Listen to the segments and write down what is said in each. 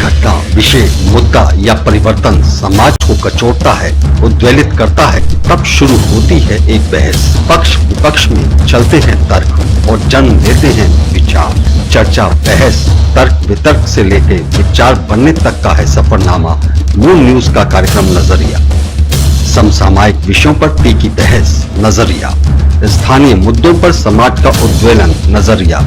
घटना, विषय, मुद्दा या परिवर्तन समाज को कचोटता है, उद्वेलित करता है, तब शुरू होती है एक बहस। पक्ष विपक्ष में चलते हैं तर्क और जन्म लेते हैं विचार। चर्चा, बहस, तर्क वितर्क से लेकर विचार बनने तक का है सफरनामा मून न्यूज का कार्यक्रम नजरिया। समसामयिक विषयों पर तीखी बहस, नजरिया। स्थानीय मुद्दों पर समाज का उद्वेलन, नजरिया।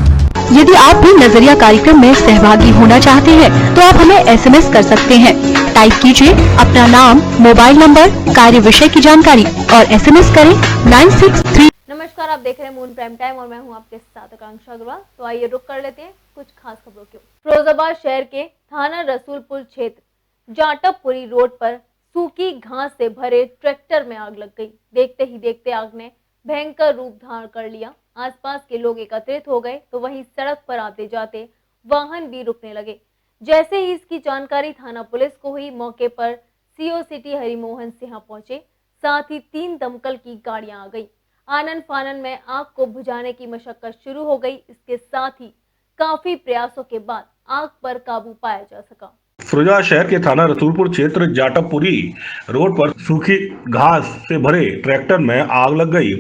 यदि आप भी नजरिया कार्यक्रम में सहभागी होना चाहते हैं तो आप हमें एसएमएस कर सकते हैं। टाइप कीजिए अपना नाम, मोबाइल नंबर, कार्य विषय की जानकारी और एसएमएस करें 963। नमस्कार, आप देख रहे हैं मून प्राइम टाइम और मैं हूं आपके साथ आकांक्षा अग्रवाल। तो आइए रुक कर लेते हैं कुछ खास खबरों की। फिरोजाबाद शहर के थाना रसूलपुर क्षेत्र जाटवपुरी रोड पर सूखी घास से भरे ट्रैक्टर में आग लग गई। देखते ही देखते आग ने भयंकर रूप धारण कर लिया। आसपास के लोग एकत्रित हो गए तो वहीं सड़क पर आते जाते वाहन भी रुकने लगे। जैसे ही इसकी जानकारी थाना पुलिस को हुई, मौके पर सीओ सिटी हरिमोहन सिंह पहुंचे, साथ ही 3 दमकल की गाड़ियां आ गई। आनन फानन में आग को बुझाने की मशक्कत शुरू हो गई। इसके साथ ही काफी प्रयासों के बाद आग पर काबू पाया जा सका। फिरोजाबाद शहर के थाना रसूलपुर क्षेत्र जाटवपुरी रोड पर सूखी घास से भरे ट्रैक्टर में आग लग गई।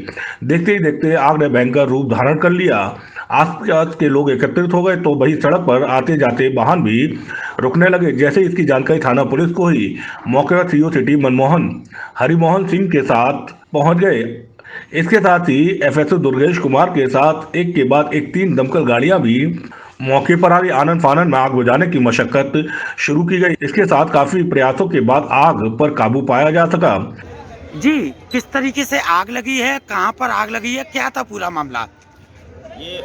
देखते ही देखते आग ने भयंकर रूप धारण कर लिया। आसपास के लोग एकत्रित हो गए तो वही सड़क पर आते जाते वाहन भी रुकने लगे। जैसे इसकी जानकारी थाना पुलिस को हुई, मौके पर सीओ सिटी मनमोहन हरिमोहन सिंह के साथ पहुंच गए। इसके साथ ही एफएसओ दुर्गेश कुमार के साथ एक के बाद एक 3 दमकल गाड़ियां भी मौके पर आ गई। आनन फानन में आग बुझाने की मशक्कत शुरू की गई। इसके साथ काफी प्रयासों के बाद आग पर काबू पाया जा सका। जी, किस तरीके से आग लगी है, कहां पर आग लगी है, क्या था पूरा मामला? ये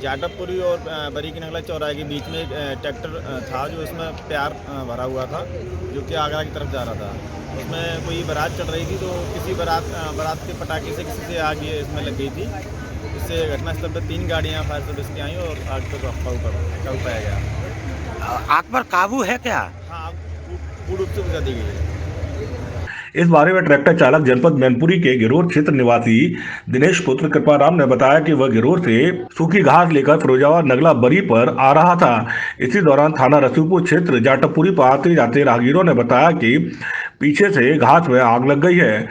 जाटवपुरी और बरीकी नगला चौराहे के बीच में एक ट्रैक्टर था जो उसमें प्यार भरा हुआ था, जो कि आगरा की तरफ जा रहा था। उसमें कोई बारात चल रही थी तो किसी बारात के पटाखे से किसी से आग ये इसमें लग गई थी। इससे घटनास्थल पर 3 गाड़ियां फायर सर्विस की आई और आग पर काबू पाया गया। आग पर काबू है क्या? हाँ, आग पूर्ण रूप से बुझा दी गई है। इस बारे में ट्रैक्टर चालक जनपद मैनपुरी के गिरोर क्षेत्र निवासी दिनेश पुत्र कृपाराम ने बताया कि वह गिरोर से सूखी घास लेकर फिरोजाबाद नगला बरी पर आ रहा था। इसी दौरान थाना रसूलपुर क्षेत्र जाटवपुरी पर आते जाते राहगीरों ने बताया कि पीछे से घास में आग लग गई है।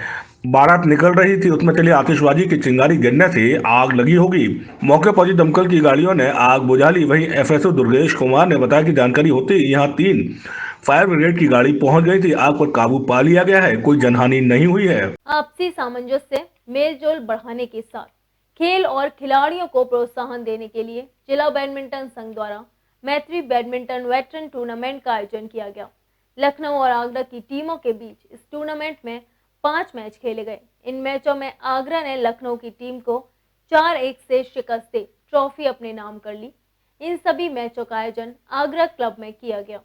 बारात निकल रही थी, उसमें चली आतिशबाजी की चिंगारी गिरने से आग लगी होगी। मौके पर दमकल की गाड़ियों ने आग बुझा ली। वहीं एफएसओ दुर्गेश कुमार ने बताया कि जानकारी होते ही यहाँ 3 फायर ब्रिगेड की गाड़ी पहुंच गई थी। आग पर काबू पा लिया गया है, कोई जनहानि नहीं हुई है। आपसी सामंजस्य, मेलजोल बढ़ाने के साथ खेल और खिलाड़ियों को प्रोत्साहन देने के लिए जिला बैडमिंटन संघ द्वारा मैत्री बैडमिंटन वेटरन टूर्नामेंट का आयोजन किया गया। लखनऊ और आगरा की टीमों के बीच इस टूर्नामेंट में 5 मैच खेले गए। इन मैचों में आगरा ने लखनऊ की टीम को 4-1 से शिकस्त दे ट्रॉफी अपने नाम कर ली। इन सभी मैचों का आयोजन आगरा क्लब में किया गया।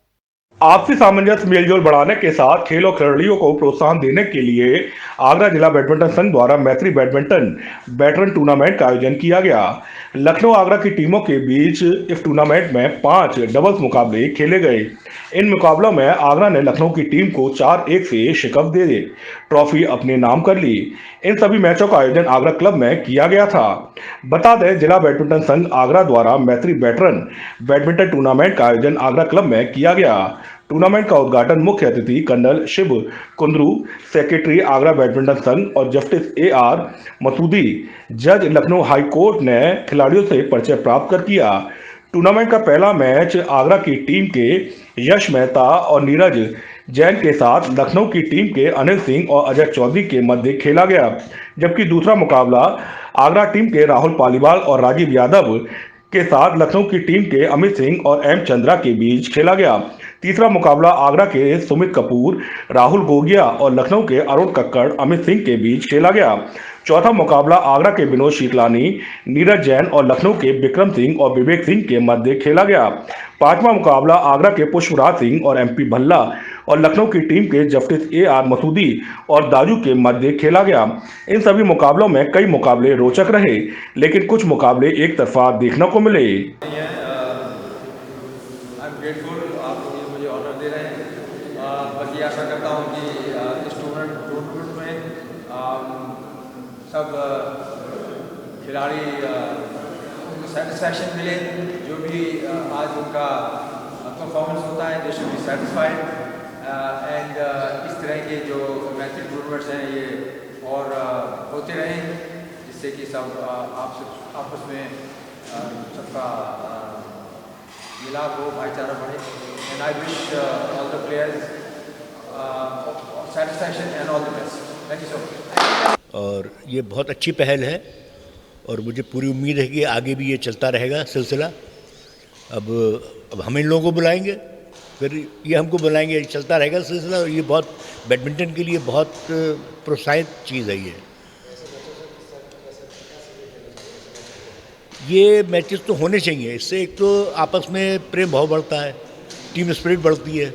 आपसी सामंजस्य मेलजोल बढ़ाने के साथ खेल और खिलाड़ियों को प्रोत्साहन देने के लिए आगरा जिला बैडमिंटन संघ द्वारा मैत्री बैडमिंटन वेटरन टूर्नामेंट का आयोजन किया गया। लखनऊ आगरा की टीमों के बीच इस टूर्नामेंट में 5 डबल्स मुकाबले खेले गए। इन मुकाबलों में आगरा ने लखनऊ की टीम को 4-1 से शिकस्त दे ट्रॉफी अपने नाम कर ली। इन सभी मैचों का आयोजन आगरा क्लब में किया गया था। बता दें, जिला बैडमिंटन संघ आगरा द्वारा मैत्री वेटरन बैडमिंटन टूर्नामेंट का आयोजन आगरा क्लब में किया गया। टूर्नामेंट का उद्घाटन मुख्य अतिथि colonel Shiv Kundru, secretary Agra badminton संघ और जस्टिस AR मसूदी, जज लखनऊ हाई कोर्ट ने खिलाड़ियों से परिचय प्राप्त कर किया। टूर्नामेंट का पहला मैच आगरा की टीम के यश मेहता और नीरज जैन के साथ लखनऊ की टीम के अनिल सिंह और अजय चौधरी के मध्य खेला गया, जबकि दूसरा मुकाबला आगरा टीम के राहुल पालीवाल और राजीव यादव के साथ लखनऊ की टीम के अमित सिंह और M चंद्रा के बीच खेला गया। तीसरा मुकाबला आगरा के सुमित कपूर, राहुल गोगिया और लखनऊ के अरुण कक्कड़, अमित सिंह के बीच खेला गया। चौथा मुकाबला आगरा के विनोद शीतलानी, नीरज जैन और लखनऊ के विक्रम सिंह और विवेक सिंह के मध्य खेला गया। पांचवा मुकाबला आगरा के पुष्पराज सिंह और MP भल्ला और लखनऊ की टीम के जस्टिस AR मसूदी और दाजू के मध्य खेला गया। इन सभी मुकाबलों में कई मुकाबले रोचक रहे, लेकिन कुछ मुकाबले एक तरफा देखने को मिले। बस ये आशा करता हूँ कि इस टूर्नामेंट में सब खिलाड़ी सेटिस्फैक्शन मिले, जो भी आज उनका परफॉर्मेंस होता है they should be satisfied and इस तरह के जो मैत्री टूर्नामेंट्स हैं ये और होते रहें जिससे कि सब आपस में सबका मिलाप हो, भाईचारा बढ़े। And I wish all the players satisfaction and all the best. Thank you so much. और ये बहुत अच्छी पहल है और मुझे पूरी उम्मीद है कि आगे भी ये चलता रहेगा सिलसिला। अब हम इन लोगों को बुलाएंगे, फिर ये हमको बुलाएंगे, चलता रहेगा सिलसिला। और ये बहुत बैडमिंटन के लिए बहुत प्रोत्साहित चीज़ है ये मैचेस तो होने चाहिए। इससे एक तो आपस में प्रेम भाव बढ़ता है, टीम स्पिरिट बढ़ती है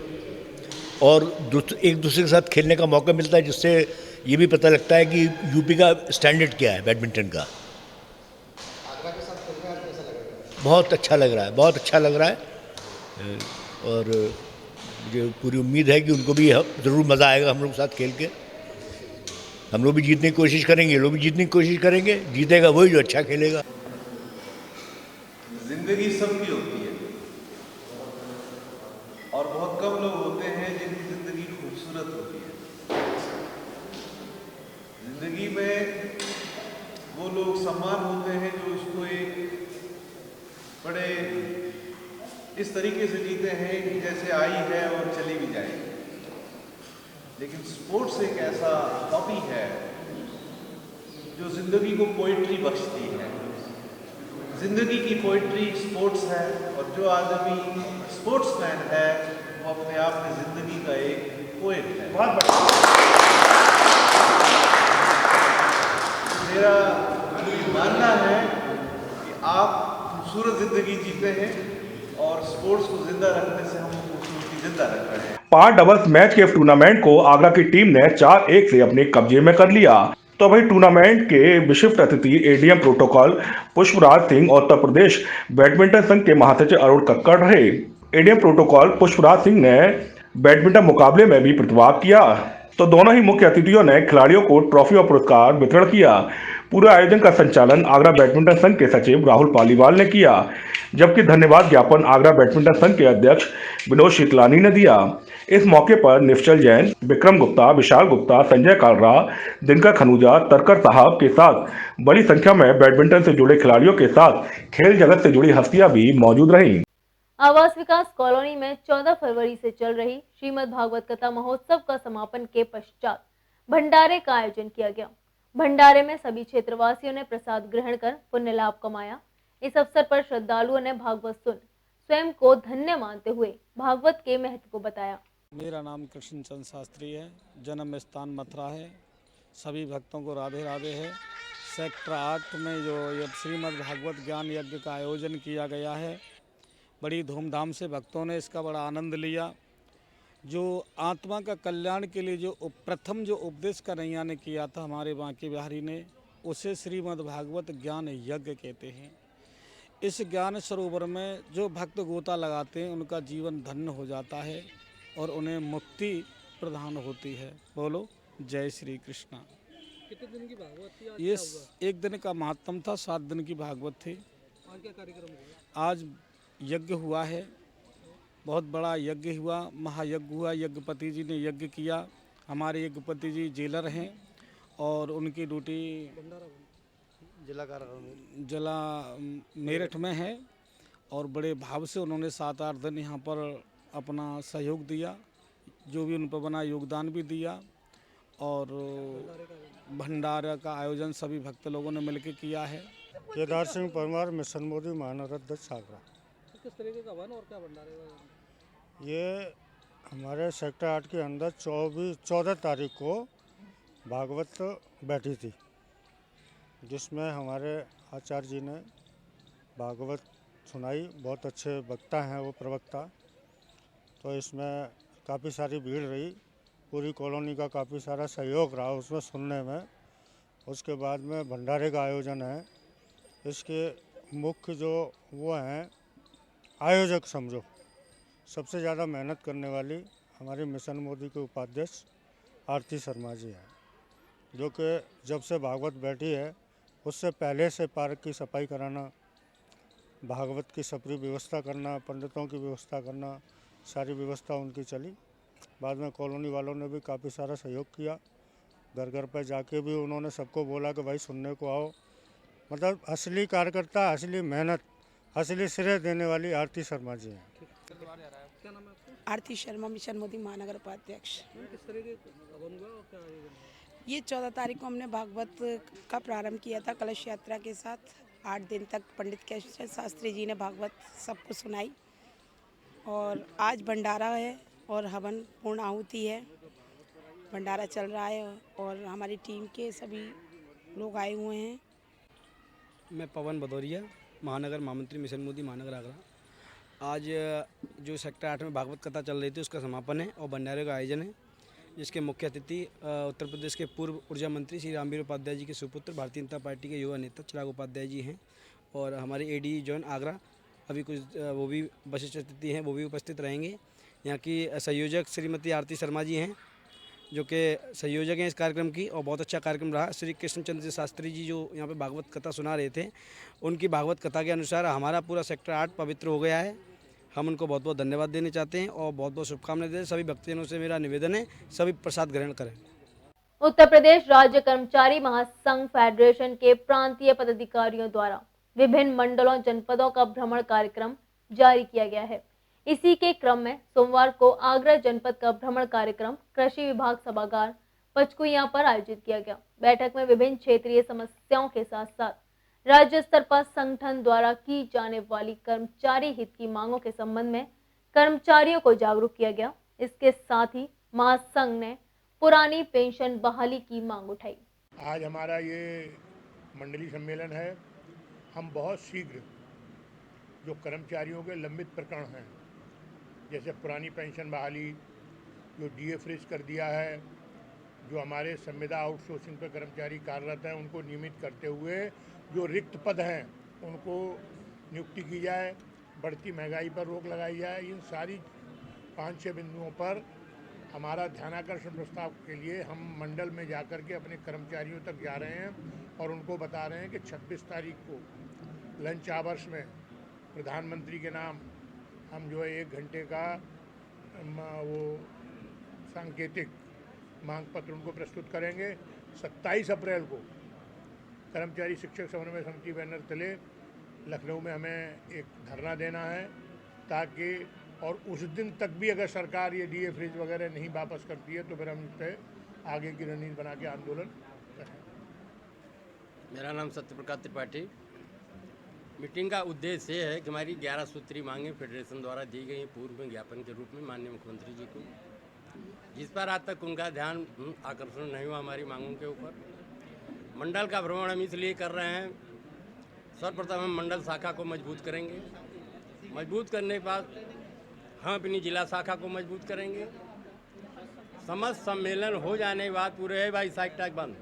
और एक दूसरे के साथ खेलने का मौका मिलता है, जिससे ये भी पता लगता है कि यूपी का स्टैंडर्ड क्या है बैडमिंटन का। बहुत अच्छा लग रहा है, बहुत अच्छा लग रहा है और मुझे पूरी उम्मीद है कि उनको भी ज़रूर मज़ा आएगा हम लोग के साथ खेल के। हम लोग भी जीतने की कोशिश करेंगे, लोग भी जीतने की कोशिश करेंगे। जीतेगा वही जो अच्छा खेलेगा। जिंदगी सबकी होती है और बहुत कम लोग होते हैं जिनकी जिंदगी खूबसूरत होती है। जिंदगी में वो लोग समान होते हैं जो उसको एक बड़े इस तरीके से जीते हैं कि जैसे आई है और चली भी जाएगी। लेकिन स्पोर्ट्स एक ऐसा हॉबी है जो जिंदगी को पोइट्री बख्शती है। जिंदगी की पोइट्री स्पोर्ट्स है और जो आदमी स्पोर्ट्समैन है वो अपने आप में जिंदगी का एक पोएट है। मेरा मानना है कि आप खूबसूरत जिंदगी जीते हैं और स्पोर्ट्स को जिंदा रखने से हम खूबसूरती जिंदा रख रहे हैं। 5 डबल्स मैच के टूर्नामेंट को आगरा की टीम ने 4-1 से अपने कब्जे में कर लिया। तो वही टूर्नामेंट के विशिष्ट अतिथि एडीएम प्रोटोकॉल पुष्पराज सिंह और उत्तर प्रदेश बैडमिंटन संघ के महासचिव अरुण कक्कड़ रहे। एडीएम प्रोटोकॉल पुष्पराज सिंह ने बैडमिंटन मुकाबले में भी प्रतिभाग किया, तो दोनों ही मुख्य अतिथियों ने खिलाड़ियों को ट्रॉफी और पुरस्कार वितरण किया। पूरे आयोजन का संचालन आगरा बैडमिंटन संघ के सचिव राहुल पालीवाल ने किया, जबकि धन्यवाद ज्ञापन आगरा बैडमिंटन संघ के अध्यक्ष विनोद शीतलानी ने दिया। इस मौके पर निश्चल जैन, विक्रम गुप्ता, विशाल गुप्ता, संजय कालरा, दिनकर खनूजा, तरकर साहब के साथ बड़ी संख्या में बैडमिंटन से जुड़े खिलाड़ियों के साथ खेल जगत से जुड़ी हस्तियां भी मौजूद रहीं। आवास विकास कॉलोनी में 14 फरवरी से चल रही श्रीमद् भागवत कथा महोत्सव का समापन के पश्चात भंडारे का आयोजन किया गया। भंडारे में सभी क्षेत्रवासियों ने प्रसाद ग्रहण कर पुण्य लाभ कमाया। इस अवसर पर श्रद्धालुओं ने भागवत सुन स्वयं को धन्य मानते हुए भागवत के महत्व को बताया। मेरा नाम कृष्ण चंद्र शास्त्री है, जन्म स्थान मथुरा है। सभी भक्तों को राधे राधे है। सेक्टर 8 में जो ये श्रीमद् भागवत ज्ञान यज्ञ का आयोजन किया गया है, बड़ी धूमधाम से भक्तों ने इसका बड़ा आनंद लिया। जो आत्मा का कल्याण के लिए जो प्रथम जो उपदेश कन्हैया ने किया था हमारे बांके बिहारी ने, उसे श्रीमद् भागवत ज्ञान यज्ञ कहते हैं। इस ज्ञान सरोवर में जो भक्त गोता लगाते हैं उनका जीवन धन्य हो जाता है और उन्हें मुक्ति प्रदान होती है। बोलो जय श्री कृष्णा। कितने दिन की भागवत थी? ये 1 दिन का महात्म था, 7 दिन की भागवत थी। आज क्या कार्यक्रम हुआ? आज यज्ञ हुआ है, बहुत बड़ा यज्ञ हुआ, महायज्ञ हुआ। यज्ञपति जी ने यज्ञ किया। हमारे यज्ञपति जी जेलर हैं और उनकी ड्यूटी जिला मेरठ में है और बड़े भाव से उन्होंने 7-8 दिन यहाँ पर अपना सहयोग दिया, जो भी उन पर बना योगदान भी दिया। और भंडारा का आयोजन सभी भक्त लोगों ने मिलकर किया है। केदार सिंह परमार, मिशन मोदी, महानगर अध्यक्ष आगरा। किस तरीके का वन और क्या भंडारे? ये हमारे सेक्टर 8 के अंदर 14 तारीख को भागवत बैठी थी, जिसमें हमारे आचार्य जी ने भागवत सुनाई। बहुत अच्छे वक्ता हैं वो, प्रवक्ता। तो इसमें काफ़ी सारी भीड़ रही, पूरी कॉलोनी का काफ़ी सारा सहयोग रहा उसमें सुनने में। उसके बाद में भंडारे का आयोजन है। इसके मुख्य जो वो हैं आयोजक, समझो सबसे ज़्यादा मेहनत करने वाली हमारी मिशन मोदी के उपाध्यक्ष आरती शर्मा जी हैं, जो कि जब से भागवत बैठी है उससे पहले से पार्क की सफाई कराना, भागवत की सपरी व्यवस्था करना, पंडितों की व्यवस्था करना, सारी व्यवस्था उनकी चली। बाद में कॉलोनी वालों ने भी काफ़ी सारा सहयोग किया। घर घर पर जाके भी उन्होंने सबको बोला कि भाई सुनने को आओ। मतलब असली कार्यकर्ता, असली मेहनत, असली श्रेय देने वाली आरती शर्मा जी हैं। क्या नाम है आपका? आरती शर्मा, मिशन मोदी महानगर उपाध्यक्ष। किस तरह के हवन हुआ और क्या आयोजन हुआ? ये 14 तारीख को हमने भागवत का प्रारंभ किया था कलश यात्रा के साथ। 8 दिन तक पंडित केशव शास्त्री जी ने भागवत सबको सुनाई और आज भंडारा है और हवन पूर्ण आहुति है। भंडारा चल रहा है और हमारी टीम के सभी लोग आए हुए हैं। मैं पवन भदौरिया, महानगर महामंत्री, मिशन मोदी महानगर आगरा। आज जो सेक्टर 8 में भागवत कथा चल रही थी उसका समापन है और भंडारे का आयोजन है, जिसके मुख्य अतिथि उत्तर प्रदेश के पूर्व ऊर्जा मंत्री श्री रामवीर उपाध्याय जी के सुपुत्र, भारतीय जनता पार्टी के युवा नेता चिराग उपाध्याय जी हैं और हमारे AD जोन आगरा अभी कुछ वो भी विशिष्ट अतिथि हैं, वो भी उपस्थित रहेंगे। यहाँ की संयोजक श्रीमती आरती शर्मा जी हैं, जो कि संयोजक हैं इस कार्यक्रम की, और बहुत अच्छा कार्यक्रम रहा। श्री कृष्णचंद्र शास्त्री जी जो यहाँ पे भागवत कथा सुना रहे थे, उनकी भागवत कथा के अनुसार हमारा पूरा सेक्टर 8 पवित्र हो गया है। हम उनको बहुत बहुत धन्यवाद देना चाहते हैं और बहुत बहुत शुभकामनाएं देते हैं। सभी भक्तजनों से मेरा निवेदन है, सभी प्रसाद ग्रहण करें। उत्तर प्रदेश राज्य कर्मचारी महासंघ फेडरेशन के प्रांतीय पदाधिकारियों द्वारा विभिन्न मंडलों जनपदों का भ्रमण कार्यक्रम जारी किया गया है। इसी के क्रम में सोमवार को आगरा जनपद का भ्रमण कार्यक्रम कृषि विभाग सभागार पचकुइयां पर आयोजित किया गया। बैठक में विभिन्न क्षेत्रीय समस्याओं के साथ साथ राज्य स्तर पर संगठन द्वारा की जाने वाली कर्मचारी हित की मांगों के संबंध में कर्मचारियों को जागरूक किया गया। इसके साथ ही महासंघ ने पुरानी पेंशन बहाली की मांग उठाई। आज हमारा ये मंडलीय सम्मेलन है। हम बहुत शीघ्र जो कर्मचारियों के लंबित प्रकरण हैं, जैसे पुरानी पेंशन बहाली, जो DA फ्रीज कर दिया है, जो हमारे संविदा आउटसोर्सिंग पर कर्मचारी कार्यरत हैं उनको नियमित करते हुए जो रिक्त पद हैं उनको नियुक्ति की जाए, बढ़ती महंगाई पर रोक लगाई जाए। इन सारी 5-6 बिंदुओं पर हमारा ध्यानाकर्षण प्रस्ताव के लिए हम मंडल में जाकर के अपने कर्मचारियों तक जा रहे हैं और उनको बता रहे हैं कि 26 तारीख को लंच आवर्स में प्रधानमंत्री के नाम हम जो है 1 घंटे का वो सांकेतिक मांग पत्र उनको प्रस्तुत करेंगे। 27 अप्रैल को कर्मचारी शिक्षक समन्वय समिति बैनर तले लखनऊ में हमें एक धरना देना है, ताकि और उस दिन तक भी अगर सरकार ये DA फ्रीज वगैरह नहीं वापस करती है तो फिर हम इस पर आगे की रणनीति बना के आंदोलन करें। मेरा नाम सत्यप्रकाश त्रिपाठी। मीटिंग का उद्देश्य ये है कि हमारी 11 सूत्री मांगें फेडरेशन द्वारा दी गई पूर्व में ज्ञापन के रूप में माननीय मुख्यमंत्री जी को, जिस पर आज तक उनका ध्यान आकर्षण नहीं हुआ हमारी मांगों के ऊपर। मंडल का भ्रमण हम इसलिए कर रहे हैं, सर्वप्रथम हम मंडल शाखा को मजबूत करेंगे, मजबूत करने के बाद हम अपनी जिला शाखा को मजबूत करेंगे। समस्त सम्मेलन हो जाने के बाद पूरे है भाई साइक टैग बंद।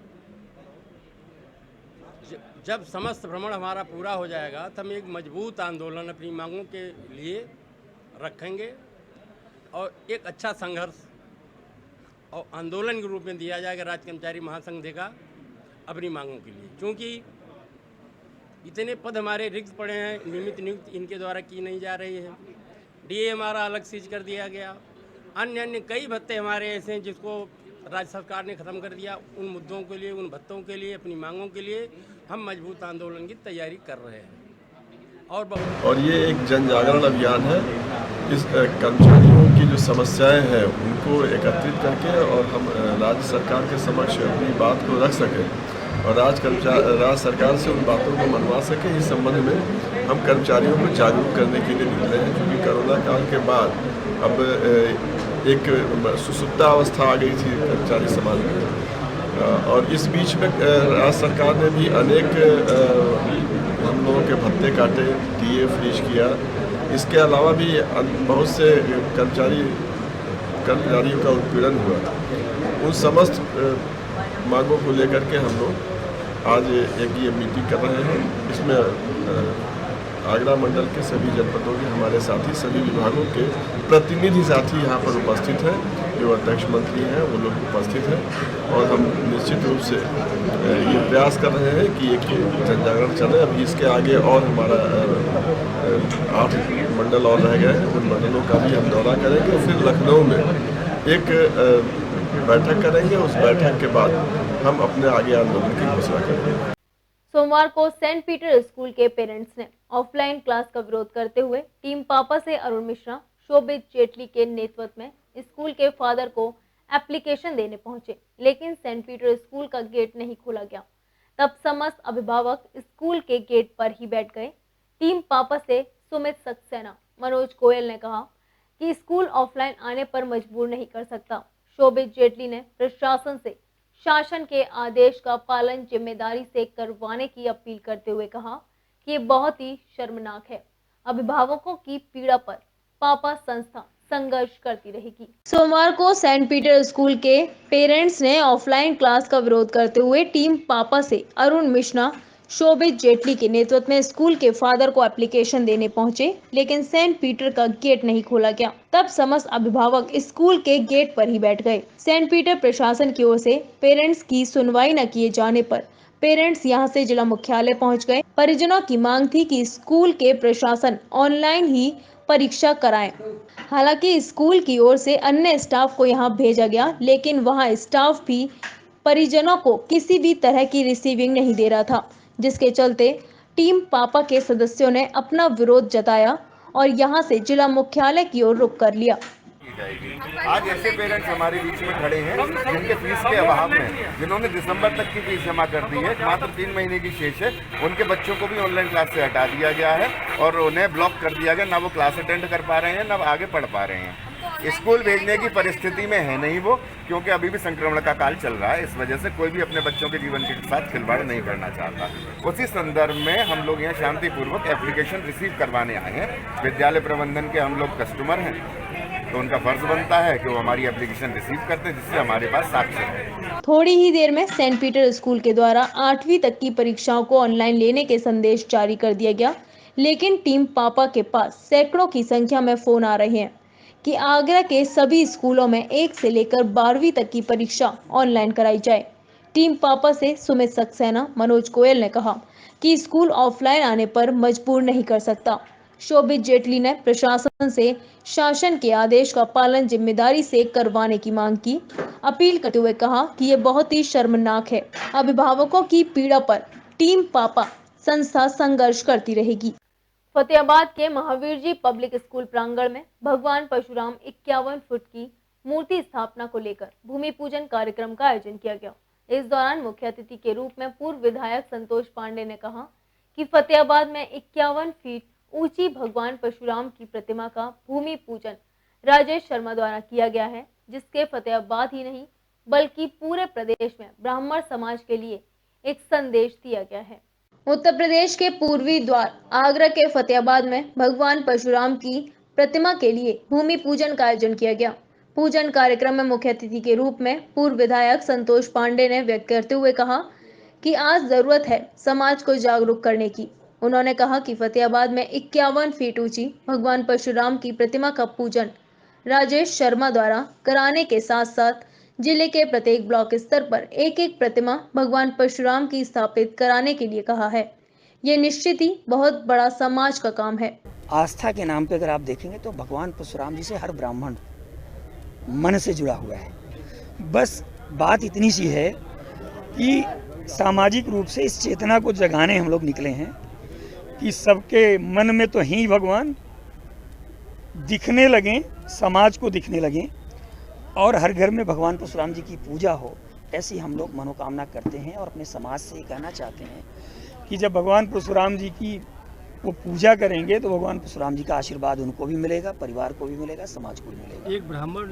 जब समस्त भ्रमण हमारा पूरा हो जाएगा तो हम एक मजबूत आंदोलन अपनी मांगों के लिए रखेंगे और एक अच्छा संघर्ष और आंदोलन के रूप में दिया जाएगा। राज्य कर्मचारी महासंघ देगा अपनी मांगों के लिए, क्योंकि इतने पद हमारे रिक्त पड़े हैं, नियमित नियुक्ति इनके द्वारा की नहीं जा रही है। DA हमारा अलग सीज कर दिया गया। अन्य कई भत्ते हमारे ऐसे हैं जिसको राज्य सरकार ने ख़त्म कर दिया। उन मुद्दों के लिए, उन भत्तों के लिए, अपनी मांगों के लिए हम मजबूत आंदोलन की तैयारी कर रहे हैं। और ये एक जन जागरण अभियान है। इस कर्मचारियों की जो समस्याएं हैं उनको एकत्रित करके और हम राज्य सरकार के समक्ष अपनी बात को रख सकें और राज्य सरकार से उन बातों को मनवा सकें। इस संबंध में हम कर्मचारियों को जागरूक करने के लिए निकले हैं, क्योंकि कोरोना काल के बाद अब एक सुसुप्ता अवस्था आ गई थी कर्मचारी समाज में, और इस बीच में राज्य सरकार ने भी अनेक हम लोगों के भत्ते काटे, DA फ्रीज किया। इसके अलावा भी बहुत से कर्मचारियों का उत्पीड़न हुआ। उन समस्त मांगों को लेकर के हम लोग आज एक ये मीटिंग कर रहे हैं। इसमें आगरा मंडल के सभी जनपदों के हमारे साथी, सभी विभागों के प्रतिनिधि साथी यहाँ पर उपस्थित हैं जो अध्यक्ष मंत्री हैं वो लोग उपस्थित हैं और हम निश्चित रूप से ये प्रयास कर रहे हैं कि एक जन जागरण चले। अभी इसके आगे और हमारा 8 मंडल और रह गए हैं, उन मंडलों का भी हम दौरा करेंगे। फिर लखनऊ में एक बैठक करेंगे, उस बैठक के बाद हम अपने आगे आंदोलन की घोषणा करेंगे। सोमवार को सेंट पीटर स्कूल के पेरेंट्स ने ऑफलाइन क्लास का विरोध करते हुए टीम पापा से अरुण मिश्रा, शोभित जेटली के नेतृत्व में स्कूल के फादर को एप्लीकेशन देने पहुंचे, लेकिन सेंट पीटर स्कूल का गेट नहीं खोला गया। तब समस्त अभिभावक स्कूल के गेट पर ही बैठ गए। टीम पापा से सुमित सक्सेना, मनोज गोयल ने कहा कि स्कूल ऑफलाइन आने पर मजबूर नहीं कर सकता। शोभित जेटली ने प्रशासन से शासन के आदेश का पालन जिम्मेदारी से करवाने की अपील करते हुए कहा कि ये बहुत ही शर्मनाक है। अभिभावकों की पीड़ा पर पापा संस्था संघर्ष करती रहेगी। सोमवार को सेंट पीटर स्कूल के पेरेंट्स ने ऑफलाइन क्लास का विरोध करते हुए टीम पापा से अरुण मिश्रा, शोभित जेटली के नेतृत्व में स्कूल के फादर को एप्लीकेशन देने पहुंचे, लेकिन सेंट पीटर का गेट नहीं खोला गया। तब समस्त अभिभावक स्कूल के गेट पर ही बैठ गए। सेंट पीटर प्रशासन की ओर से पेरेंट्स की सुनवाई न किए जाने पर पेरेंट्स यहां से जिला मुख्यालय पहुंच गए। परिजनों की मांग थी कि स्कूल के प्रशासन ऑनलाइन ही परीक्षा कराएं। हालांकि स्कूल की ओर से अन्य स्टाफ को यहां भेजा गया, लेकिन वहां स्टाफ भी परिजनों को किसी भी तरह की रिसीविंग नहीं दे रहा था, जिसके चलते टीम पापा के सदस्यों ने अपना विरोध जताया और यहां से जिला मुख्यालय की ओर रुख कर लिया। आज ऐसे पेरेंट्स हमारे बीच में खड़े हैं जिनके फीस के अभाव में, जिन्होंने दिसंबर तक की फीस जमा कर दी है, मात्र 3 महीने की शेष है, उनके बच्चों को भी ऑनलाइन क्लास से हटा दिया गया है और उन्हें ब्लॉक कर दिया गया। ना वो क्लास अटेंड कर पा रहे हैं, ना आगे पढ़ पा रहे हैं। स्कूल भेजने की परिस्थिति में है नहीं वो, क्योंकि अभी भी संक्रमण का काल चल रहा है। इस वजह से कोई भी अपने बच्चों के जीवन के साथ खिलवाड़ नहीं करना चाहता। उसी संदर्भ में हम लोग यहाँ शांतिपूर्वक एप्लीकेशन रिसीव करवाने आए हैं। विद्यालय प्रबंधन के हम लोग कस्टमर हैं, तो उनका फर्ज बनता है कि वो हमारी एप्लीकेशन रिसीव करते हैं, जिससे हमारे पास साक्ष्य है। थोड़ी ही देर में सेंट पीटर स्कूल के द्वारा 8वीं तक की परीक्षाओं को ऑनलाइन लेने के संदेश जारी कर दिया गया, लेकिन टीम पापा के पास सैकड़ों की संख्या में फोन आ रहे हैं कि आगरा के सभी स्कूलों में 1 से लेकर 12वीं तक की परीक्षा ऑनलाइन कराई जाए। टीम पापा से सुमित सक्सेना, मनोज गोयल ने कहा कि स्कूल ऑफलाइन आने पर मजबूर नहीं कर सकता। शोभित जेटली ने प्रशासन से शासन के आदेश का पालन जिम्मेदारी से करवाने की मांग की। अपील करते हुए कहा कि ये बहुत ही शर्मनाक है। अभिभावकों की पीड़ा पर टीम पापा संस्था संघर्ष करती रहेगी। फतेहाबाद के महावीर जी पब्लिक स्कूल प्रांगण में भगवान परशुराम 51 फुट की मूर्ति स्थापना को लेकर भूमि पूजन कार्यक्रम का आयोजन किया गया। इस दौरान मुख्य अतिथि के रूप में पूर्व विधायक संतोष पांडे ने कहा कि फतेहाबाद में 51 फीट ऊंची भगवान परशुराम की प्रतिमा का भूमि पूजन राजेश शर्मा द्वारा किया गया है, जिसके फतेहाबाद ही नहीं बल्कि पूरे प्रदेश में ब्राह्मण समाज के लिए एक संदेश दिया गया है। उत्तर प्रदेश के पूर्वी द्वार आगरा के फतेहाबाद में भगवान परशुराम की प्रतिमा के लिए भूमि पूजन का आयोजन किया गया। पूजन कार्यक्रम में मुख्य अतिथि के रूप में पूर्व विधायक संतोष पांडे ने व्यक्त करते हुए कहा कि आज जरूरत है समाज को जागरूक करने की। उन्होंने कहा कि फतेहाबाद में 51 फीट ऊंची भगवान परशुराम की प्रतिमा का पूजन राजेश शर्मा द्वारा कराने के साथ साथ जिले के प्रत्येक ब्लॉक स्तर पर एक एक प्रतिमा भगवान परशुराम की स्थापित कराने के लिए कहा है। ये निश्चित ही बहुत बड़ा समाज का काम है। आस्था के नाम पे अगर आप देखेंगे तो भगवान परशुराम जी से हर ब्राह्मण मन से जुड़ा हुआ है। बस बात इतनी सी है कि सामाजिक रूप से इस चेतना को जगाने हम लोग निकले हैं कि सबके मन में तो ही भगवान दिखने लगें, समाज को दिखने लगें और हर घर में भगवान परशुराम जी की पूजा हो, ऐसी हम लोग मनोकामना करते हैं। और अपने समाज से कहना चाहते हैं कि जब भगवान परशुराम जी की वो पूजा करेंगे तो भगवान परशुराम जी का आशीर्वाद उनको भी मिलेगा, परिवार को भी मिलेगा, समाज को भी मिलेगा। एक ब्राह्मण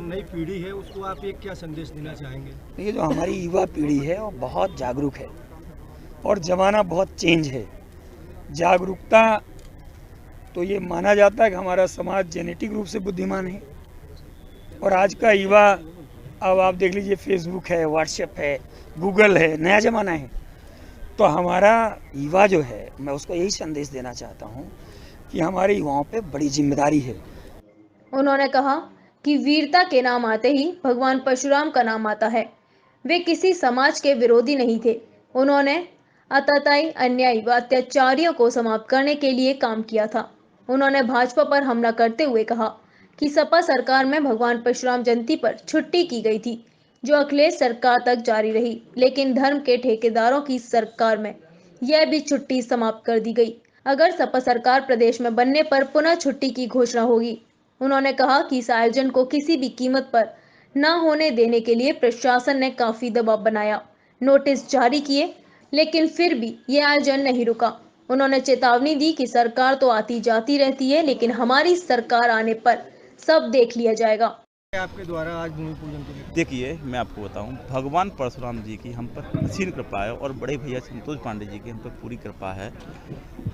नई पीढ़ी है, उसको आप एक क्या संदेश देना चाहेंगे? ये जो हमारी युवा पीढ़ी है वो बहुत जागरूक है और ज़माना बहुत चेंज है। जागरूकता तो ये माना जाता है कि हमारा समाज जेनेटिक रूप से बुद्धिमान है और आज का युवा, अब आप देख लीजिए, फेसबुक है, व्हाट्सएप है, गूगल है, नया ज़माना है। तो हमारा युवा जो है, मैं उसको यही संदेश देना चाहता हूँ कि हमारे युवाओं पे बड़ी जिम्मेदारी है। उन्होंने कहा कि वीरता के नाम आते ही भगवान परशुराम का नाम आता है। वे किसी समाज के विरोधी नहीं थे। उन्होंने आतताई, अन्यायी व अत्याचारियों को समाप्त करने के लिए काम किया था। उन्होंने भाजपा पर हमला करते हुए कहा कि सपा सरकार में भगवान परशुराम जयंती पर छुट्टी की गई थी, जो अखिलेश सरकार तक जारी रही, लेकिन धर्म के ठेकेदारों की सरकार में यह भी छुट्टी समाप्त कर दी गई। अगर सपा सरकार प्रदेश में बनने पर पुनः छुट्टी की घोषणा होगी। उन्होंने कहा कि इस आयोजन को किसी भी कीमत पर न होने देने के लिए प्रशासन ने काफी दबाव बनाया, नोटिस जारी किए, लेकिन फिर भी ये आयोजन नहीं रुका। उन्होंने चेतावनी दी कि सरकार तो आती जाती रहती है, लेकिन हमारी सरकार आने पर सब देख लिया जाएगा। आपके द्वारा आज भूमि पूजन के लिए देखिए, मैं आपको बताऊं, भगवान परशुराम जी की हम पर असीम कृपा है और बड़े भैया संतोष पांडे जी की हम पर पूरी कृपा है।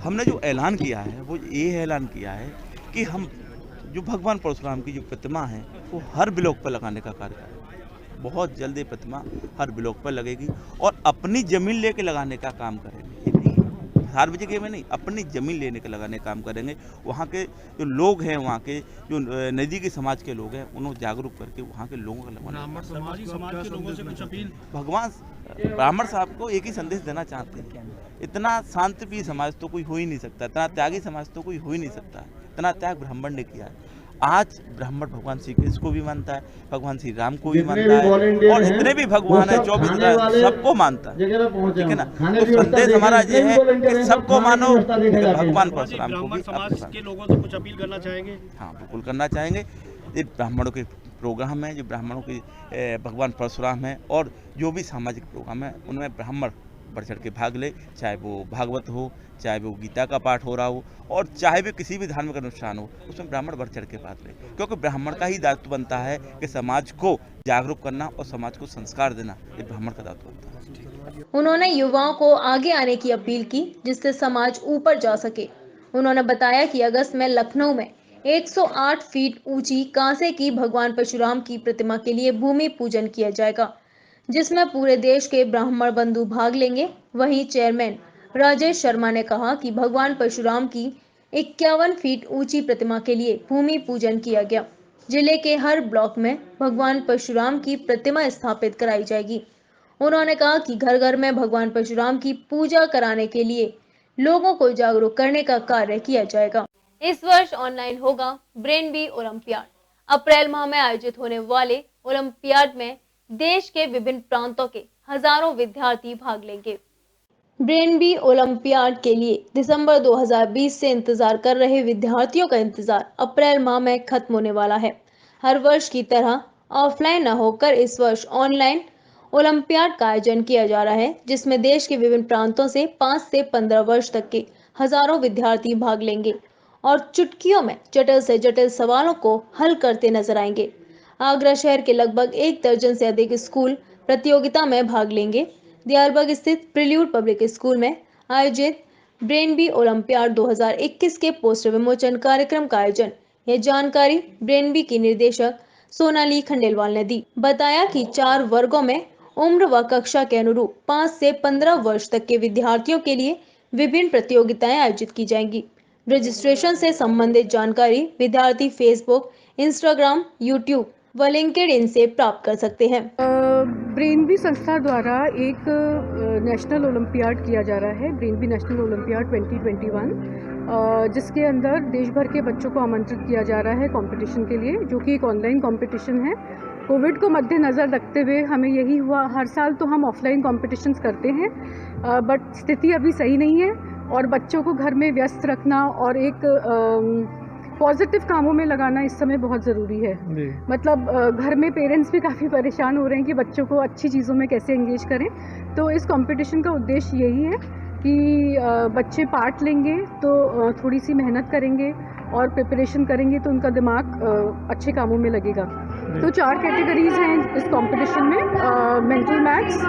हमने जो ऐलान किया है वो ये ऐलान किया है कि हम जो भगवान परशुराम की जो प्रतिमा है वो हर ब्लॉक पर लगाने का कार्य करेंगे। बहुत जल्द ये प्रतिमा हर ब्लॉक पर लगेगी और अपनी जमीन लेके लगाने का काम करेंगे। सार्वजनिक में नहीं, अपनी जमीन लेने के लगाने का काम करेंगे। वहाँ के जो लोग हैं, वहाँ के जो नज़दीकी समाज के लोग हैं, उन्हें जागरूक करके वहाँ के लोगों का लगाना। समाज के लोगों से कुछ अपील? भगवान ब्राह्मण साहब को एक ही संदेश देना चाहते हैं, इतना शांतिप्रिय समाज तो कोई हो ही नहीं सकता, इतना त्यागी समाज तो कोई हो ही नहीं सकता, इतना त्याग ब्राह्मण ने किया है। आज ब्राह्मण भगवान श्री कृष्ण को भी मानता है, भगवान श्री राम को भी मानता है और जितने भी भगवान है 24 सबको मानता है, ठीक है ना। तो संदेश हमारा ये है कि सबको मानो, भगवान परशुराम को भी। समाज के लोगों से कुछ अपील करना चाहेंगे? हाँ, बिल्कुल करना चाहेंगे। ये ब्राह्मणों के प्रोग्राम है, जो ब्राह्मणों की भगवान परशुराम है और जो भी सामाजिक प्रोग्राम है उनमें ब्राह्मण बढ़ चढ़ के भाग ले, चाहे वो भागवत हो, चाहे वो गीता का पाठ हो रहा हो और चाहे भी किसी भी धार्मिक अनुष्ठान हो, उसमें ब्राह्मण बढ़ चढ़ के भाग ले, क्योंकि ब्राह्मण का ही दायित्व बनता है कि समाज को जागरूक करना और समाज को संस्कार देना, ये ब्राह्मण का दायित्व बनता है। उन्होंने युवाओं को आगे आने की अपील की, जिससे समाज ऊपर जा सके। उन्होंने बताया कि अगस्त में लखनऊ में 108 फीट ऊंची कांसे की भगवान परशुराम की प्रतिमा के लिए भूमि पूजन किया जाएगा, जिसमें पूरे देश के ब्राह्मण बंधु भाग लेंगे। वहीं चेयरमैन राजेश शर्मा ने कहा कि भगवान परशुराम की 51 फीट ऊंची प्रतिमा के लिए भूमि पूजन किया गया। जिले के हर ब्लॉक में भगवान परशुराम की प्रतिमा स्थापित कराई जाएगी। उन्होंने कहा कि घर घर में भगवान परशुराम की पूजा कराने के लिए लोगों को जागरूक करने का कार्य किया जाएगा। इस वर्ष ऑनलाइन होगा ब्रेन बी ओलंपियाड। अप्रैल माह में आयोजित होने वाले ओलंपियाड में देश के विभिन्न प्रांतों के हजारों विद्यार्थी भाग लेंगे। ब्रेन बी ओलंपियाड के लिए दिसंबर 2020 से इंतजार कर रहे विद्यार्थियों का इंतजार अप्रैल माह में खत्म होने वाला है। हर वर्ष की तरह ऑफलाइन न होकर इस वर्ष ऑनलाइन ओलंपियाड का आयोजन किया जा रहा है, जिसमें देश के विभिन्न प्रांतों से 5 से 15 वर्ष तक के हजारों विद्यार्थी भाग लेंगे और चुटकियों में जटिल से जटिल सवालों को हल करते नजर आएंगे। आगरा शहर के लगभग 1 दर्जन से अधिक स्कूल प्रतियोगिता में भाग लेंगे। दियालबग स्थित प्रिल्यूड पब्लिक स्कूल में आयोजित ब्रेन बी ओलंपियाड 2021 के पोस्टर विमोचन कार्यक्रम का आयोजन, यह जानकारी ब्रेन बी की निर्देशक सोनाली खंडेलवाल ने दी। बताया कि 4 वर्गों में उम्र व कक्षा के अनुरूप 5 से 15 वर्ष तक के विद्यार्थियों के लिए विभिन्न प्रतियोगिताएं आयोजित की जाएंगी। रजिस्ट्रेशन से संबंधित जानकारी विद्यार्थी फेसबुक, इंस्टाग्राम, यूट्यूब व लिंक्डइन से प्राप्त कर सकते हैं। ब्रेन बी संस्था द्वारा एक नेशनल ओलंपियाड किया जा रहा है, ब्रेन बी नेशनल ओलंपियाड 2021, जिसके अंदर देश भर के बच्चों को आमंत्रित किया जा रहा है कंपटीशन के लिए, जो कि एक ऑनलाइन कंपटीशन है। कोविड को मद्देनज़र रखते हुए हमें यही हुआ, हर साल तो हम ऑफलाइन कॉम्पिटिशन्स करते हैं, बट स्थिति अभी सही नहीं है और बच्चों को घर में व्यस्त रखना और एक पॉजिटिव कामों में लगाना इस समय बहुत ज़रूरी है। मतलब घर में पेरेंट्स भी काफ़ी परेशान हो रहे हैं कि बच्चों को अच्छी चीज़ों में कैसे एंगेज करें। तो इस कंपटीशन का उद्देश्य यही है कि बच्चे पार्ट लेंगे तो थोड़ी सी मेहनत करेंगे और प्रिपरेशन करेंगे तो उनका दिमाग अच्छे कामों में लगेगा। तो 4 कैटेगरीज हैं इस कंपटीशन में, mental maths,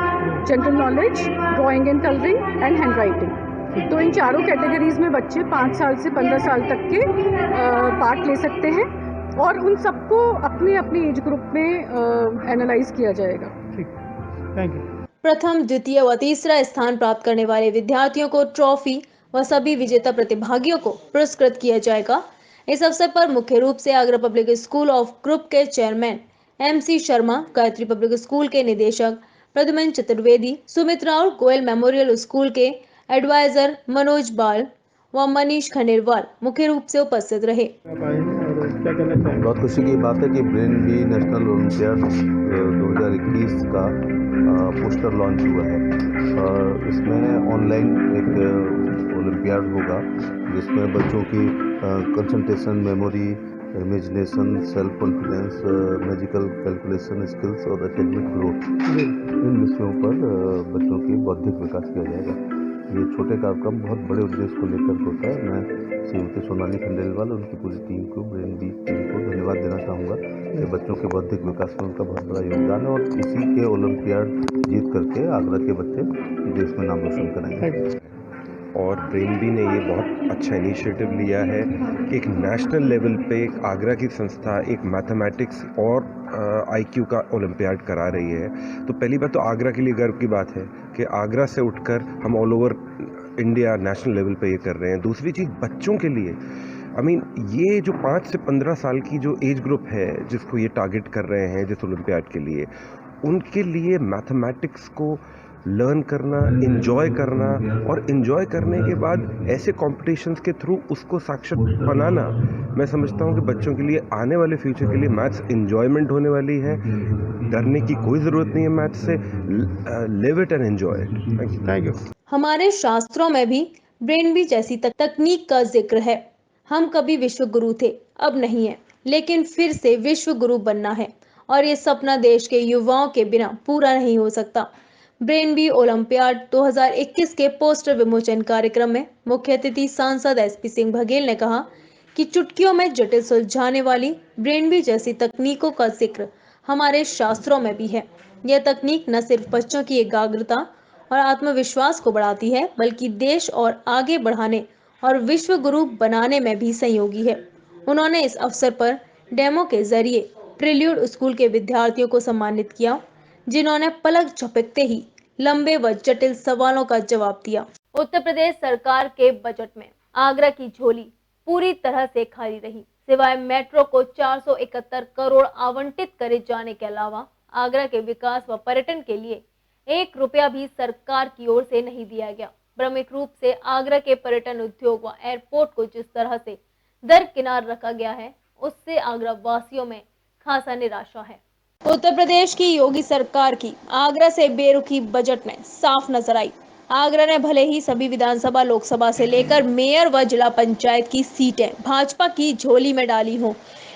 general knowledge, drawing and colouring and hand writing. तो इन चारों कैटेगरीज में बच्चे 5 साल से 15 साल तक के पार्ट ले सकते हैं और उन सबको अपने अपने एज ग्रुप में एनालाइज किया जाएगा। Thank you. प्रथम, द्वितीय व तीसरा स्थान प्राप्त करने वाले विद्यार्थियों को ट्रॉफी व सभी विजेता प्रतिभागियों को पुरस्कृत किया जाएगा। इस अवसर पर मुख्य रूप से Agra public school of group के chairman MC Sharma, Gayatri public school के निदेशक प्रद्युमन चतुर्वेदी, सुमित राउल गोयल मेमोरियल स्कूल के एडवाइजर मनोज बाल व मनीष खंडेलवाल मुख्य रूप से उपस्थित रहे। बहुत खुशी की बात है कि ब्रेन बी नेशनल ओलंपियाड 2021 का पोस्टर लॉन्च हुआ है और इसमें ऑनलाइन एक ओलंपियाड होगा जिसमें बच्चों की concentration, memory, imagination, self confidence, magical calculation skills और एकेडमिक ग्रोथ, इन विषयों पर बच्चों की बौद्धिक विकास किया जाएगा। ये छोटे कार्यक्रम बहुत बड़े उद्देश्य को लेकर होता है। मैं श्रीमती सोनाली खंडेलवाल और उनकी पूरी टीम को, ब्रेन बी टीम को धन्यवाद देना चाहूँगा कि बच्चों के बौद्धिक विकास में उनका बहुत बड़ा योगदान है और इसी के ओलंपियाड जीत करके आगरा के बच्चे देश में नाम रोशन करेंगे। और ब्रेन बी ने ये बहुत अच्छा इनिशिएटिव लिया है कि एक नेशनल लेवल पे एक आगरा की संस्था एक मैथमेटिक्स और IQ का ओलंपियाड करा रही है। तो पहली बात तो आगरा के लिए गर्व की बात है कि आगरा से उठकर हम all over India national level पे ये कर रहे हैं। दूसरी चीज़ बच्चों के लिए ये जो 5 से 15 साल की जो एज ग्रुप है जिसको ये टारगेट कर रहे हैं जिस ओलंपियाड के लिए, उनके लिए मैथमेटिक्स को लर्न करना, एंजॉय करना और एंजॉय करने के बाद ऐसे कॉम्पिटिशन्स के थ्रू उसको साक्षर बनाना, मैं समझता हूँ कि बच्चों के लिए आने वाले फ्यूचर के लिए मैथ्स एंजॉयमेंट होने वाली है। डरने की कोई ज़रूरत नहीं है मैथ्स से। Live it and enjoy it. Thank you. हमारे शास्त्रों में भी ब्रेन बी जैसी तकनीक का जिक्र है। हम कभी विश्व गुरु थे, अब नहीं है, लेकिन फिर से विश्व गुरु बनना है और ये सपना देश के युवाओं के बिना पूरा नहीं हो सकता। ब्रेन बी ओलंपियाड 2021 के पोस्टर विमोचन कार्यक्रम में मुख्य अतिथि सांसद SP सिंह बघेल ने कहा कि चुटकियों में जटिल सुलझाने वाली ब्रेन बी जैसी तकनीकों का जिक्र हमारे शास्त्रों में भी है। यह तकनीक न सिर्फ बच्चों की एकाग्रता और आत्मविश्वास को बढ़ाती है, बल्कि देश और आगे बढ़ाने और विश्व गुरु बनाने में भी सहयोगी है। उन्होंने इस अवसर पर डेमो के जरिए प्रिल्यूड स्कूल के विद्यार्थियों को सम्मानित किया, जिन्होंने पलक झपकते ही लंबे व जटिल सवालों का जवाब दिया। उत्तर प्रदेश सरकार के बजट में आगरा की झोली पूरी तरह से खाली रही। सिवाय मेट्रो को 471 करोड़ आवंटित करे जाने के अलावा आगरा के विकास व पर्यटन के लिए 1 रुपया भी सरकार की ओर से नहीं दिया गया। प्रमुख रूप से आगरा के पर्यटन उद्योग व एयरपोर्ट को जिस तरह से दरकिनार रखा गया है, उससे आगरा वासियों में खासा निराशा है। उत्तर प्रदेश की योगी सरकार की आगरा से बेरुखी बजट में साफ नजर आई। आगरा ने भले ही सभी विधानसभा, लोकसभा से लेकर मेयर व जिला पंचायत की सीटें भाजपा की झोली में डाली हों,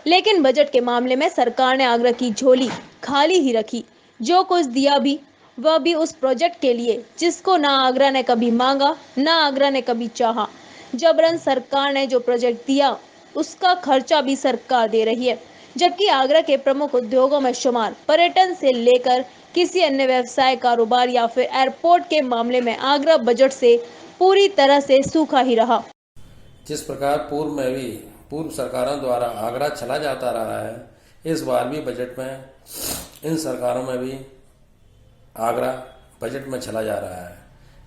लेकिन बजट के मामले में सरकार ने आगरा की झोली खाली ही रखी। जो कुछ दिया भी वह भी उस प्रोजेक्ट के लिए जिसको ना आगरा ने कभी मांगा, ना आगरा ने कभी चाहा। जबरन सरकार ने जो प्रोजेक्ट दिया उसका खर्चा भी सरकार दे रही है, जबकि आगरा के प्रमुख उद्योगों में शुमार पर्यटन से लेकर किसी अन्य व्यवसाय, कारोबार या फिर एयरपोर्ट के मामले में आगरा बजट से पूरी तरह से सूखा ही रहा। जिस प्रकार पूर्व सरकारों द्वारा आगरा चला जाता रहा है, इस बार भी बजट में इन सरकारों में भी आगरा बजट में चला जा रहा है।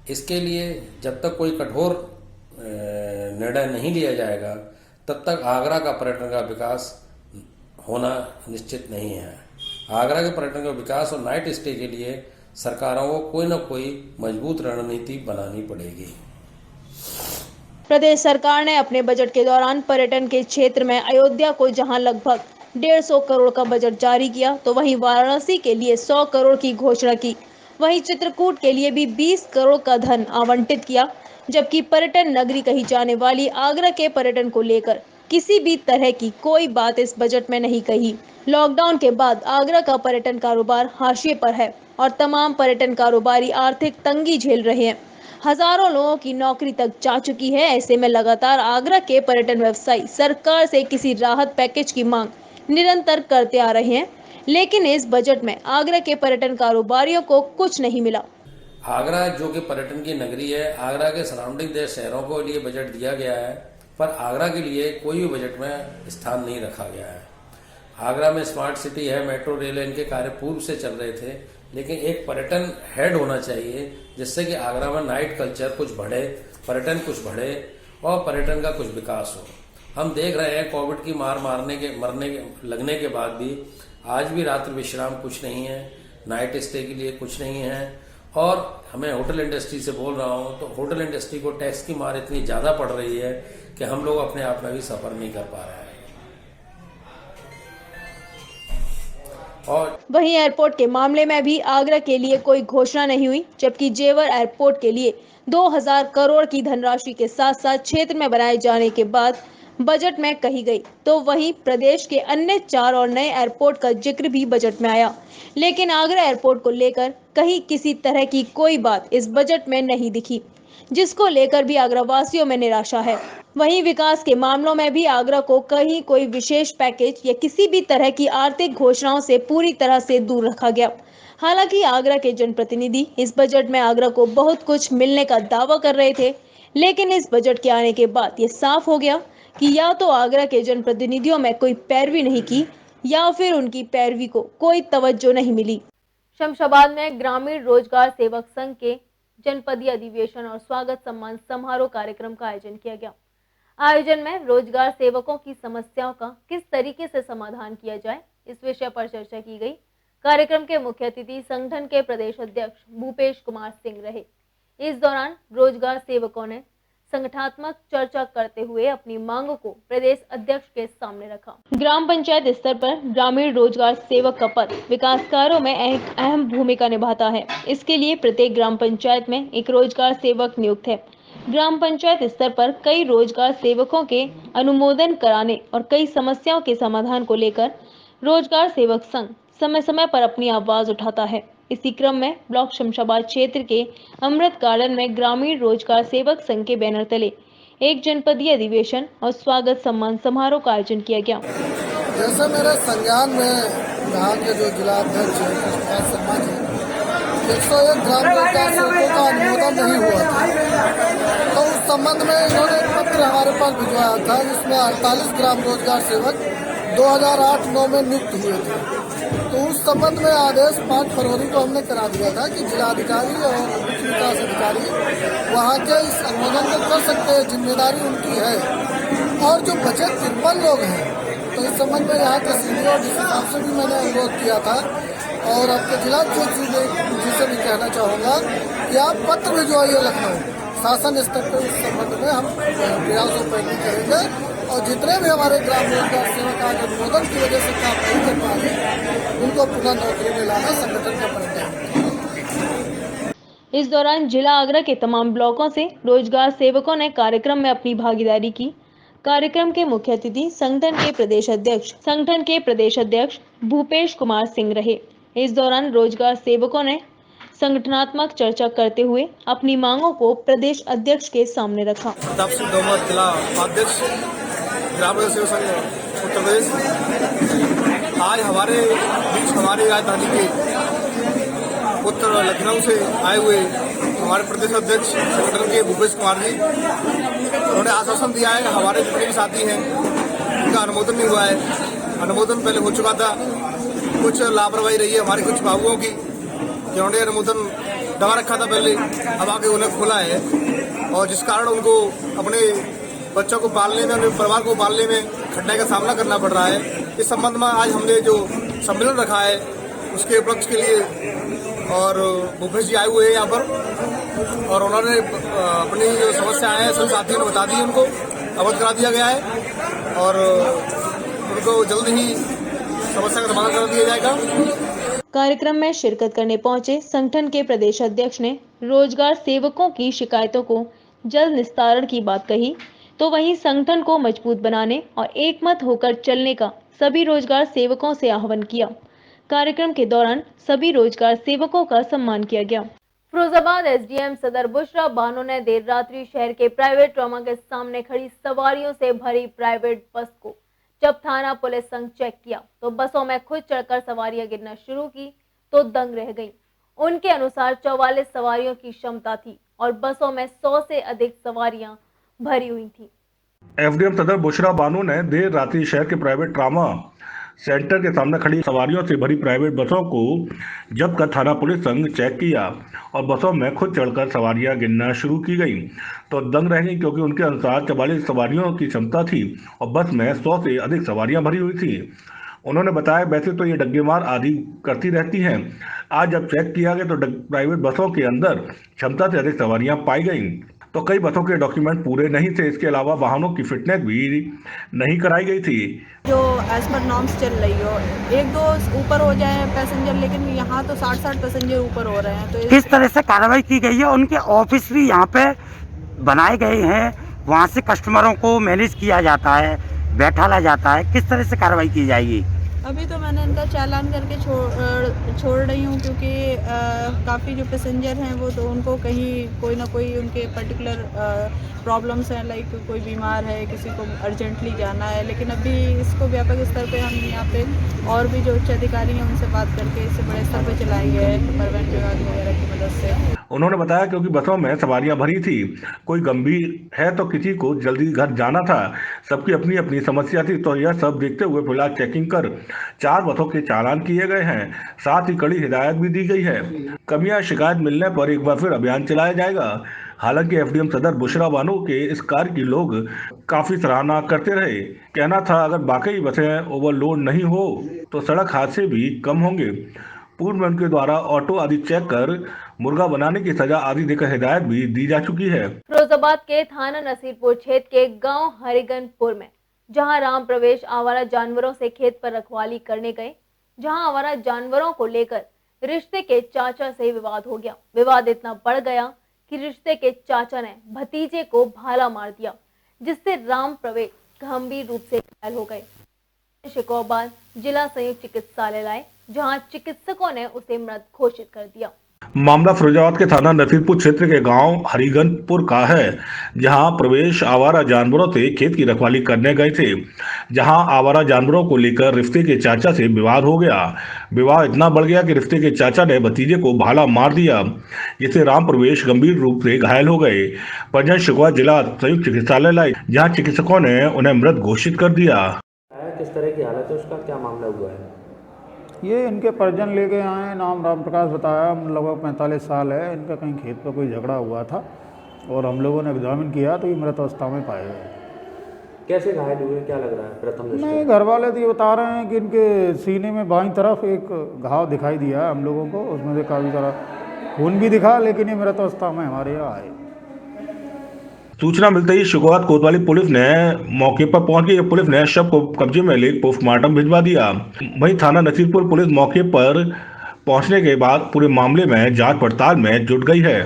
इसके लिए जब तक कोई कठोर निर्णय नहीं लिया जाएगा, तब तक आगरा का पर्यटन का विकास होना निश्चित नहीं है। आगरा के पर्यटन का विकास और नाइट स्टे के लिए सरकारों को कोई न कोई मजबूत रणनीति बनानी पड़ेगी। प्रदेश सरकार ने अपने बजट के दौरान पर्यटन के क्षेत्र में अयोध्या को जहां लगभग 150 करोड़ का बजट जारी किया, तो वहीं वाराणसी के लिए 100 करोड़ की घोषणा की। वहीं चित्रकूट के लिए भी 20 करोड़ का धन आवंटित किया, जबकि पर्यटन नगरी कही जाने वाली आगरा के पर्यटन को लेकर किसी भी तरह की कोई बात इस बजट में नहीं कही। लॉकडाउन के बाद आगरा का पर्यटन कारोबार हाशिए पर है और तमाम पर्यटन कारोबारी आर्थिक तंगी झेल रहे हैं। हजारों लोगों की नौकरी तक जा चुकी है। ऐसे में लगातार आगरा के पर्यटन व्यवसायी सरकार से किसी राहत पैकेज की मांग निरंतर करते आ रहे हैं, लेकिन इस बजट में आगरा के पर्यटन कारोबारियों को कुछ नहीं मिला। आगरा जो कि पर्यटन की नगरी है, आगरा के सराउंडिंग देश शहरों को लिए बजट दिया गया है, पर आगरा के लिए कोई भी बजट में स्थान नहीं रखा गया है। आगरा में स्मार्ट सिटी है, मेट्रो रेल इनके कार्य पूर्व से चल रहे थे, लेकिन एक पर्यटन हेड होना चाहिए जिससे कि आगरा में नाइट कल्चर कुछ बढ़े, पर्यटन कुछ बढ़े और पर्यटन का कुछ विकास हो। हम देख रहे हैं कोविड की मार लगने के बाद भी आज भी रात्रि विश्राम कुछ नहीं है, नाइट स्टे के लिए कुछ नहीं है। और हमें होटल इंडस्ट्री से बोल रहा हूँ तो होटल इंडस्ट्री को टैक्स की मार इतनी ज़्यादा पड़ रही है कि हम लोग अपने आप में भी सफ़र नहीं कर पा रहे हैं। और वहीं एयरपोर्ट के मामले में भी आगरा के लिए कोई घोषणा नहीं हुई, जबकि जेवर एयरपोर्ट के लिए 2000 करोड़ की धनराशि के साथ साथ क्षेत्र में बनाए जाने के बाद बजट में कही गई, तो वहीं प्रदेश के अन्य 4 और नए एयरपोर्ट का जिक्र भी बजट में आया, लेकिन आगरा एयरपोर्ट को लेकर कहीं किसी तरह की कोई बात इस बजट में नहीं दिखी, जिसको लेकर भी आगरा वासियों में निराशा है। वहीं विकास के मामलों में भी आगरा को कहीं कोई विशेष पैकेज या किसी भी तरह की आर्थिक घोषणाओं से पूरी तरह से दूर रखा गया। हालांकि आगरा के जनप्रतिनिधि इस बजट में आगरा को बहुत कुछ मिलने का दावा कर रहे थे, लेकिन इस बजट के आने के बाद ये साफ हो गया कि या तो आगरा के जनप्रतिनिधियों में कोई पैरवी नहीं की या फिर उनकी पैरवी को कोई तवज्जो नहीं मिली। शमशाबाद में ग्रामीण रोजगार सेवक संघ के जनपदीय अधिवेशन और स्वागत सम्मान समारोह कार्यक्रम का आयोजन किया गया। आयोजन में रोजगार सेवकों की समस्याओं का किस तरीके से समाधान किया जाए, इस विषय पर चर्चा की गई। कार्यक्रम के मुख्य अतिथि संगठन के प्रदेश अध्यक्ष भूपेश कुमार सिंह रहे। इस दौरान रोजगार सेवकों ने संगठनात्मक चर्चा करते हुए अपनी मांगों को प्रदेश अध्यक्ष के सामने रखा। ग्राम पंचायत स्तर पर ग्रामीण रोजगार सेवक का पद विकास कार्यों में एक अहम भूमिका निभाता है। इसके लिए प्रत्येक ग्राम पंचायत में एक रोजगार सेवक नियुक्त है। ग्राम पंचायत स्तर पर कई रोजगार सेवकों के अनुमोदन कराने और कई समस्याओं के समाधान को लेकर रोजगार सेवक संघ समय समय पर अपनी आवाज उठाता है। इसी क्रम में ब्लॉक शमशाबाद क्षेत्र के अमृत गार्डन में ग्रामीण रोजगार सेवक संघ के बैनर तले एक जनपदीय अधिवेशन और स्वागत सम्मान समारोह का आयोजन किया गया। जैसे मेरे संज्ञान में यहाँ के जो जिला अध्यक्ष है 101 ग्राम रोजगार सेवकों का अनुमोदन नहीं हुआ था, तो उस संबंध में इन्होंने पत्र हमारे पास भिजवाया था, जिसमें 48 ग्राम रोजगार सेवक 2008-9 में नियुक्त हुए थे। तो उस संबंध में आदेश 5 फरवरी को हमने करा दिया था कि जिलाधिकारी और मुख्य विकास अधिकारी वहाँ के इस अनुमोदन को कर सकते हैं, जिम्मेदारी उनकी है। और जो बचे 53 लोग हैं, तो इस संबंध में यहाँ के सीनियर डीसी साहब से भी मैंने अनुरोध किया था और आपके जिला जी से भी कहना चाहूँगा कि आप पत्र भिजवाइए लखनऊ शासन स्तर पर। इस संबंध में हम प्रयासों पर करेंगे और जितने भी हमारे ग्राम रोजगार सेवक आज अनुमोदन की वजह से काम नहीं कर पाए, उनको पुनः नौकरी में लाना संगठन का प्रयास। इस दौरान जिला आगरा के तमाम ब्लॉकों से रोजगार सेवकों ने कार्यक्रम में अपनी भागीदारी की। कार्यक्रम के मुख्य अतिथि संगठन के प्रदेश अध्यक्ष भूपेश कुमार सिंह रहे। इस दौरान रोजगार सेवकों ने संगठनात्मक चर्चा करते हुए अपनी मांगों को प्रदेश अध्यक्ष के सामने रखा। जिला अध्यक्ष ग्रामीण सेवक संघ उत्तर प्रदेश, आज हमारे बीच हमारी राजधानी के उत्तर लखनऊ से आए हुए हमारे प्रदेश अध्यक्ष संगठन के भूपेश कुमार जी, उन्होंने आश्वासन दिया है हमारे जितने भी साथी हैं उनका अनुमोदन नहीं हुआ है। अनुमोदन पहले हो चुका था, कुछ लापरवाही रही है हमारे कुछ बाबुओं की, जिन्होंने अनुमोदन दबा रखा था पहले, अब आके उन्हें खोला है और जिस कारण उनको अपने बच्चों को पालने में, अपने परिवार को पालने में कठिनाई का सामना करना पड़ रहा है। इस संबंध में आज हमने जो सम्मेलन रखा है उसके उपलक्ष्य के लिए और भूपेश जी आए हुए हैं यहाँ पर और उन्होंने अपनी जो समस्याएं हैं सभी साथियों ने बता दी, उनको अवगत करा दिया गया है और उनको जल्द ही समस्या का समाधान कर दिया जाएगा। कार्यक्रम में शिरकत करने पहुंचे संगठन के प्रदेश अध्यक्ष ने रोजगार सेवकों की शिकायतों को जल्द निस्तारण की बात कही, तो वहीं संगठन को मजबूत बनाने और एकमत होकर चलने का सभी रोजगार सेवकों से आह्वान किया। कार्यक्रम के दौरान सभी रोजगार सेवकों का सम्मान किया गया। फिरोजाबाद एसडीएम सदर बुशरा बानो ने देर रात्रि शहर के प्राइवेट ट्रामा के सामने खड़ी सवारियों से भरी प्राइवेट बस को जब थाना पुलिस संघ चेक किया तो बसों में खुद चढ़कर सवारियां गिरना शुरू की तो दंग रह गईं। उनके अनुसार 44 सवारियों की क्षमता थी और बसों में 100 से अधिक सवारियां भरी हुई थी। एसडीएम सदर बुशरा बानो ने देर रात्रि शहर के प्राइवेट ट्रामा सेंटर के सामने खड़ी सवारियों से भरी प्राइवेट बसों को जब्त कर थाना पुलिस संघ चेक किया और बसों में खुद चढ़कर सवारियां गिनना शुरू की गई तो दंग रह गई, क्योंकि उनके अनुसार 44 सवारियों की क्षमता थी और बस में 100 से अधिक सवारियां भरी हुई थी। उन्होंने बताया वैसे तो ये डग्गेमार आदि करती रहती हैं, आज जब चेक किया गया तो प्राइवेट बसों के अंदर क्षमता से अधिक सवारियां पाई गई तो कई बसों के डॉक्यूमेंट पूरे नहीं थे। इसके अलावा वाहनों की फिटनेस भी नहीं कराई गई थी। जो एज पर नॉर्म्स चल रही हो, 1-2 ऊपर हो जाए पैसेंजर, लेकिन यहाँ तो 60 पैसेंजर ऊपर हो रहे हैं। तो किस तरह से कार्रवाई की गई है? उनके ऑफिस भी यहाँ पे बनाए गए हैं, वहाँ से कस्टमरों को मैनेज किया जाता है, बैठाला जाता है, किस तरह से कार्रवाई की जाएगी? अभी तो मैंने इनका चालान करके छोड़ रही हूँ, क्योंकि काफ़ी जो पैसेंजर हैं वो तो उनको कहीं कोई ना कोई उनके पर्टिकुलर प्रॉब्लम्स हैं, लाइक कोई बीमार है, किसी को अर्जेंटली जाना है। लेकिन अभी इसको व्यापक स्तर पे हम यहाँ पे और भी जो उच्च अधिकारी हैं उनसे बात करके इसे बड़े स्तर पे चलाएंगे परिवहन विभाग वगैरह की मदद से। उन्होंने बताया क्योंकि बसों में सवारियां भरी थी, कोई गंभीर है तो किसी को जल्दी घर जाना था, सबकी अपनी अपनी समस्या थी, तो यह सब देखते हुए फिलहाल चेकिंग कर 4 बसों के चालान किए गए हैं। साथ ही कड़ी हिदायत भी दी गई है, कमियां शिकायत मिलने पर एक बार फिर अभियान चलाया जाएगा। हालांकि एफडीएम सदर बुशरा बानो के इस कार्य की लोग काफी सराहना करते रहे। कहना था अगर वाकई बसें ओवरलोड नहीं हो तो सड़क हादसे भी कम होंगे। पूर्व में उनके द्वारा ऑटो आदि चेक कर मुर्गा बनाने की सजा आदि देकर हिदायत भी दी जा चुकी है। फिरोजाबाद के थाना नसीरपुर क्षेत्र के गांव हरिगनपुर में जहां राम प्रवेश आवारा जानवरों से खेत पर रखवाली करने गए, जहां आवारा जानवरों को लेकर रिश्ते के चाचा से विवाद हो गया। विवाद इतना बढ़ गया कि रिश्ते के चाचा ने भतीजे को भाला मार दिया, जिससे राम प्रवेश गंभीर रूप से घायल हो गए। शिकोबाद जिला संयुक्त चिकित्सालय लाए, जहां चिकित्सकों ने उसे मृत घोषित कर दिया। मामला फिरोजाबाद के थाना नसीरपुर क्षेत्र के गांव हरिगनपुर का है, जहां प्रवेश आवारा जानवरों से खेत की रखवाली करने गए थे, जहां आवारा जानवरों को लेकर रिश्ते के चाचा से विवाद हो गया। विवाद इतना बढ़ गया कि रिश्ते के चाचा ने भतीजे को भाला मार दिया, जिससे राम प्रवेश गंभीर रूप से घायल हो गए। परिजन शिकोहा जिला संयुक्त चिकित्सालय लाए, जहाँ चिकित्सकों ने उन्हें मृत घोषित कर दिया। किस तरह की हालत है उसका, क्या मामला हुआ है? ये इनके परिजन लेके आए, नाम राम प्रकाश बताया, लगभग 45 साल है। इनका कहीं खेत पर कोई झगड़ा हुआ था और हम लोगों ने एग्जामिन किया तो ये मृत अवस्था में पाए गए। कैसे घायल हुए, क्या लग रहा है प्रथम दृष्टया? नहीं, घर वाले तो ये बता रहे हैं कि इनके सीने में बाईं तरफ एक घाव दिखाई दिया है हम लोगों को, उसमें से काफ़ी सारा खून भी दिखा, लेकिन ये मृत अवस्था में हमारे यहाँ आए। सूचना मिलते ही शिकोहा कोतवाली पुलिस ने मौके पर पहुंच गई। पुलिस ने शव को कब्जे में ले पोस्टमार्टम भिजवा दिया। वहीं थाना नसीरपुर पुलिस मौके पर पहुंचने के बाद पूरे मामले में जांच पड़ताल में जुट गई है।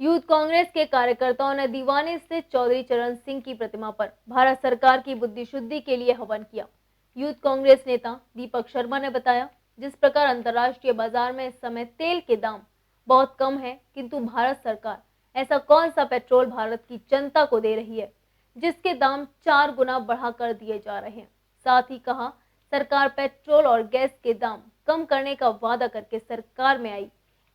यूथ कांग्रेस के कार्यकर्ताओं ने दीवानी स्थित चौधरी चरण सिंह की प्रतिमा पर भारत सरकार की बुद्धि शुद्धि के लिए हवन किया। यूथ कांग्रेस नेता दीपक शर्मा ने बताया, जिस प्रकार अंतर्राष्ट्रीय बाजार में इस समय तेल के दाम बहुत कम है, किंतु भारत सरकार ऐसा कौन सा पेट्रोल भारत की जनता को दे रही है जिसके दाम 4 गुना बढ़ा कर दिए जा रहे हैं। साथ ही कहा, सरकार पेट्रोल और गैस के दाम कम करने का वादा करके सरकार में आई,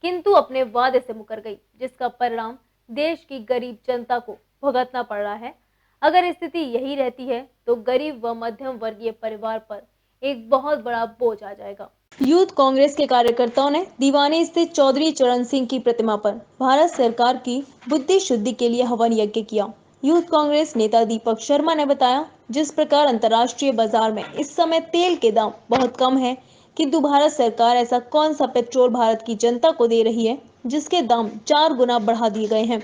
किंतु अपने वादे से मुकर गई, जिसका परिणाम देश की गरीब जनता को भुगतना पड़ रहा है। अगर स्थिति यही रहती है तो गरीब व मध्यम वर्गीय परिवार पर एक बहुत बड़ा बोझ आ जाएगा। यूथ कांग्रेस के कार्यकर्ताओं ने दीवानी स्थित चौधरी चरण सिंह की प्रतिमा पर भारत सरकार की बुद्धि शुद्धि के लिए हवन यज्ञ किया। यूथ कांग्रेस नेता दीपक शर्मा ने बताया, जिस प्रकार अंतर्राष्ट्रीय बाजार में इस समय तेल के दाम बहुत कम है, किंतु भारत सरकार ऐसा कौन सा पेट्रोल भारत की जनता को दे रही है जिसके दाम 4 गुना बढ़ा दिए गए हैं।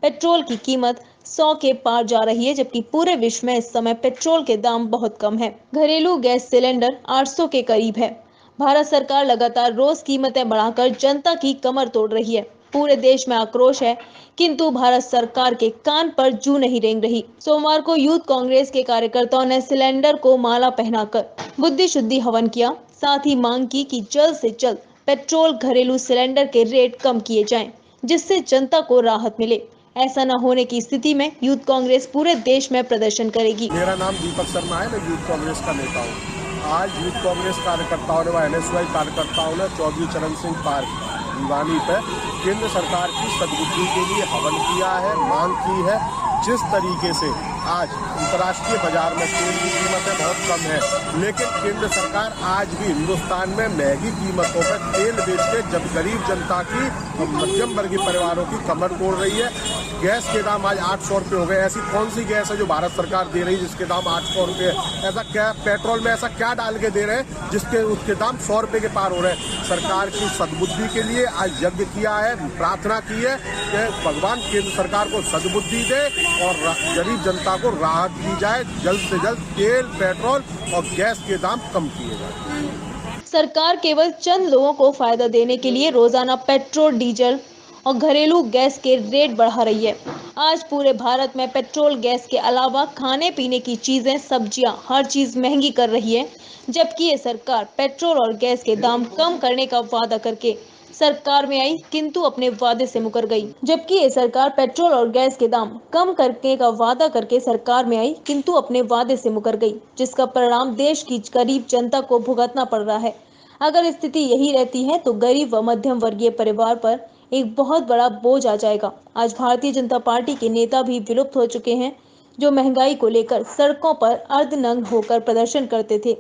पेट्रोल की कीमत 100 के पार जा रही है, जबकि पूरे विश्व में इस समय पेट्रोल के दाम बहुत कम है। घरेलू गैस सिलेंडर 800 के करीब है। भारत सरकार लगातार रोज कीमतें बढ़ाकर जनता की कमर तोड़ रही है। पूरे देश में आक्रोश है, किंतु भारत सरकार के कान पर जू नहीं रेंग रही। सोमवार को यूथ कांग्रेस के कार्यकर्ताओं ने सिलेंडर को माला पहनाकर बुद्धि शुद्धि हवन किया। साथ ही मांग की कि जल्द से जल्द पेट्रोल घरेलू सिलेंडर के रेट कम किए जाएं, जिससे जनता को राहत मिले। ऐसा न होने की स्थिति में यूथ कांग्रेस पूरे देश में प्रदर्शन करेगी। मेरा नाम दीपक शर्मा है, मैं यूथ कांग्रेस का नेता हूँ। आज यूथ कांग्रेस कार्यकर्ताओं ने व NSY कार्यकर्ताओं ने चौधरी चरण सिंह पार्क दीवानी पर केंद्र सरकार की सद्बुद्धि के लिए हवन किया है, मांग की है। जिस तरीके से आज अंतर्राष्ट्रीय बाजार में तेल की कीमतें बहुत कम है, लेकिन केंद्र सरकार आज भी हिंदुस्तान में महंगी कीमतों पर तेल बेच के जब गरीब जनता की और मध्यम वर्गीय परिवारों की कमर तोड़ रही है। गैस के दाम आज 800 रुपये हो गए। ऐसी कौन सी गैस है जो भारत सरकार दे रही है जिसके दाम 800 रुपये? ऐसा क्या पेट्रोल में ऐसा क्या डाल के दे रहे हैं जिसके उसके दाम 100 रुपये के पार हो रहे हैं? सरकार की सद्बुद्धि के लिए आज यज्ञ किया है, प्रार्थना की है कि भगवान केंद्र सरकार को सद्बुद्धि दे और गरीब जनता को राहत दी जाए। जल्द से जल्द तेल, पेट्रोल और गैस के दाम कम किए जाए। सरकार केवल चंद लोगों को फायदा देने के लिए रोजाना पेट्रोल, डीजल और घरेलू गैस के रेट बढ़ा रही है। आज पूरे भारत में पेट्रोल, गैस के अलावा खाने पीने की चीजें, सब्जियां, हर चीज महंगी कर रही है। जबकि ये सरकार पेट्रोल और गैस के दाम कम करने का वादा करके सरकार में आई, किंतु अपने वादे से मुकर गई। जबकि ये सरकार पेट्रोल और गैस के दाम कम करने का वादा करके सरकार में आई, किंतु अपने वादे से मुकर गई, जिसका परिणाम देश की गरीब जनता को भुगतना पड़ रहा है। अगर स्थिति यही रहती है तो गरीब व मध्यम वर्गीय परिवार पर एक बहुत बड़ा बोझ आ जाएगा। आज भारतीय जनता पार्टी के नेता भी विलुप्त हो चुके हैं, जो महंगाई को लेकर सड़कों पर अर्धनग्न होकर प्रदर्शन करते थे।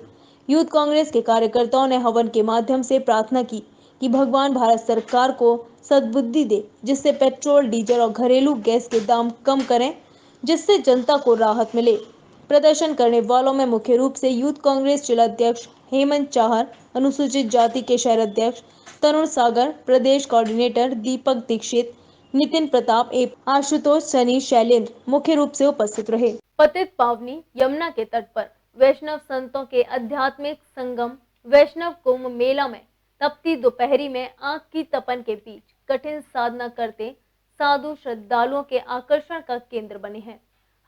यूथ कांग्रेस के कार्यकर्ताओं ने हवन के माध्यम से प्रार्थना की कि भगवान भारत सरकार को सद्बुद्धि दे, जिससे पेट्रोल, डीजल और घरेलू गैस के दाम कम करें, जिससे जनता को राहत मिले। प्रदर्शन करने वालों में मुख्य रूप से यूथ कांग्रेस जिलाध्यक्ष हेमंत चाहर, अनुसूचित जाति के शहर अध्यक्ष तरुण सागर, प्रदेश कोऑर्डिनेटर दीपक दीक्षित, नितिन प्रताप एवं आशुतोष सनी शैलेंद्र मुख्य रूप से उपस्थित रहे। पतित पावनी यमुना के तट पर वैष्णव संतों के आध्यात्मिक संगम वैष्णव कुंभ मेला में तपती दोपहरी में आग की तपन के बीच कठिन साधना करते साधु श्रद्धालुओं के आकर्षण का केंद्र बने हैं।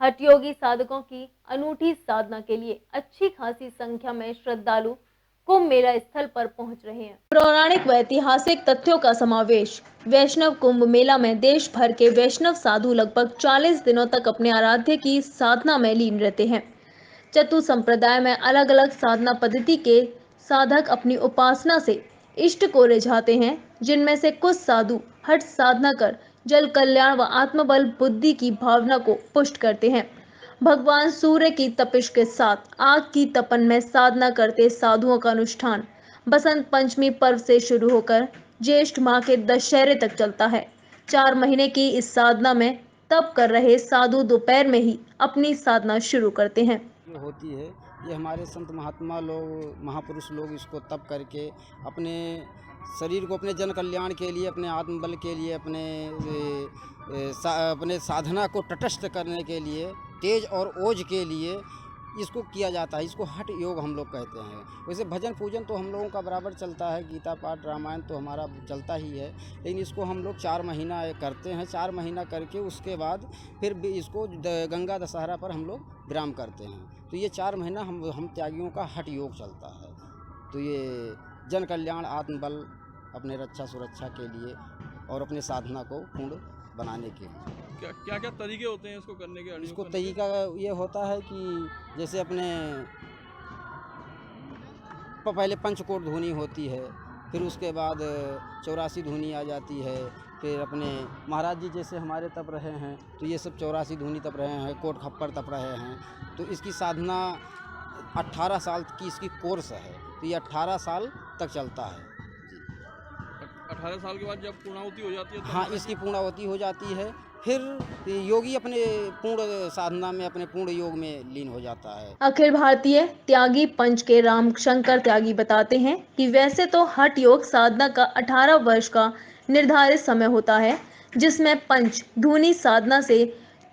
हठयोगी साधकों की अनूठी साधना के लिए अच्छी खासी संख्या में श्रद्धालु कुंभ मेला स्थल पर पहुंच रहे हैं। पौराणिक व ऐतिहासिक तथ्यों का समावेश वैष्णव कुंभ मेला में देश भर के वैष्णव साधु लगभग 40 दिनों तक अपने आराध्य की साधना में लीन रहते हैं। चतु संप्रदाय में अलग अलग साधना पद्धति के साधक अपनी उपासना से इष्ट को रिझाते हैं, जिनमें से कुछ साधु हठ साधना कर जल कल्याण व आत्मबल बुद्धि की भावना को पुष्ट करते हैं। भगवान सूर्य की तपिश के साथ आग की तपन में साधना करते साधुओं का अनुष्ठान बसंत पंचमी पर्व से शुरू होकर ज्येष्ठ माह के दशहरे तक चलता है। 4 महीने की इस साधना में तप कर रहे साधु दोपहर में ही अपनी साधना शुरू करते हैं। होती है ये हमारे संत महात्मा लोग, महापुरुष लोग इसको तप करके अपने शरीर को अपने जन कल्याण के लिए, अपने आत्मबल के लिए, अपने साधना को तटस्थ करने के लिए, तेज और ओज के लिए इसको किया जाता है। इसको हठ योग हम लोग कहते हैं। वैसे भजन पूजन तो हम लोगों का बराबर चलता है, गीता पाठ, रामायण तो हमारा चलता ही है, लेकिन इसको हम लोग 4 महीना करते हैं। 4 महीना करके उसके बाद फिर भी इसको गंगा दशहरा पर हम लोग विराम करते हैं। तो ये 4 महीना हम त्यागियों का हठ योग चलता है। तो ये जन कल्याण, आत्मबल, अपने रक्षा सुरक्षा के लिए और अपने साधना को पूर्ण बनाने के लिए। क्या क्या तरीके होते हैं इसको करने के? इसको तरीका ये होता है कि जैसे अपने पहले पंचकोट धुनी होती है, फिर उसके बाद 84 धुनी आ जाती है, फिर अपने महाराज जी जैसे हमारे तप रहे हैं तो ये सब 84 धुनी तप रहे हैं, कोट खप्पर तप रहे हैं। तो इसकी साधना 18 साल की इसकी कोर्स है, तो ये 18 साल तक चलता है। 18 साल के बाद जब पूर्णाहुति हो जाती है? हाँ, इसकी पूर्णाहुति हो जाती है। फिर योगी अपने पूर्ण साधना में, अपने पूर्ण योग में लीन हो जाता है। अखिल भारतीय त्यागी पंच के रामशंकर त्यागी बताते हैं कि वैसे तो हठ योग साधना का 18 वर्ष का निर्धारित समय होता है, जिसमें पंच धुनी साधना से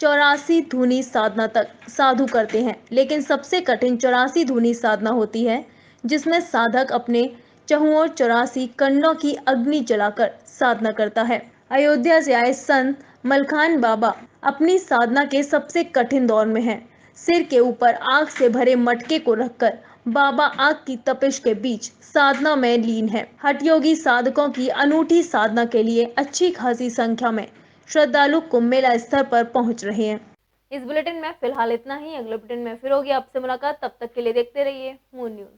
84 धुनी साधना तक साधु करते हैं। लेकिन सबसे कठिन 84 धुनी साधना होती है, जिसमें साधक अपने चहुओं 84 कंडों की अग्नि जलाकर साधना करता है। अयोध्या से आए संत मलखान बाबा अपनी साधना के सबसे कठिन दौर में हैं। सिर के ऊपर आग से भरे मटके को रखकर बाबा आग की तपिश के बीच साधना में लीन है। हठयोगी साधकों की अनूठी साधना के लिए अच्छी खासी संख्या में श्रद्धालु कुंभ मेला स्थल पर पहुंच रहे हैं। इस बुलेटिन में फिलहाल इतना ही। अगले बुलेटिन में फिर होगी आपसे मुलाकात। तब तक के लिए देखते रहिए मून न्यूज।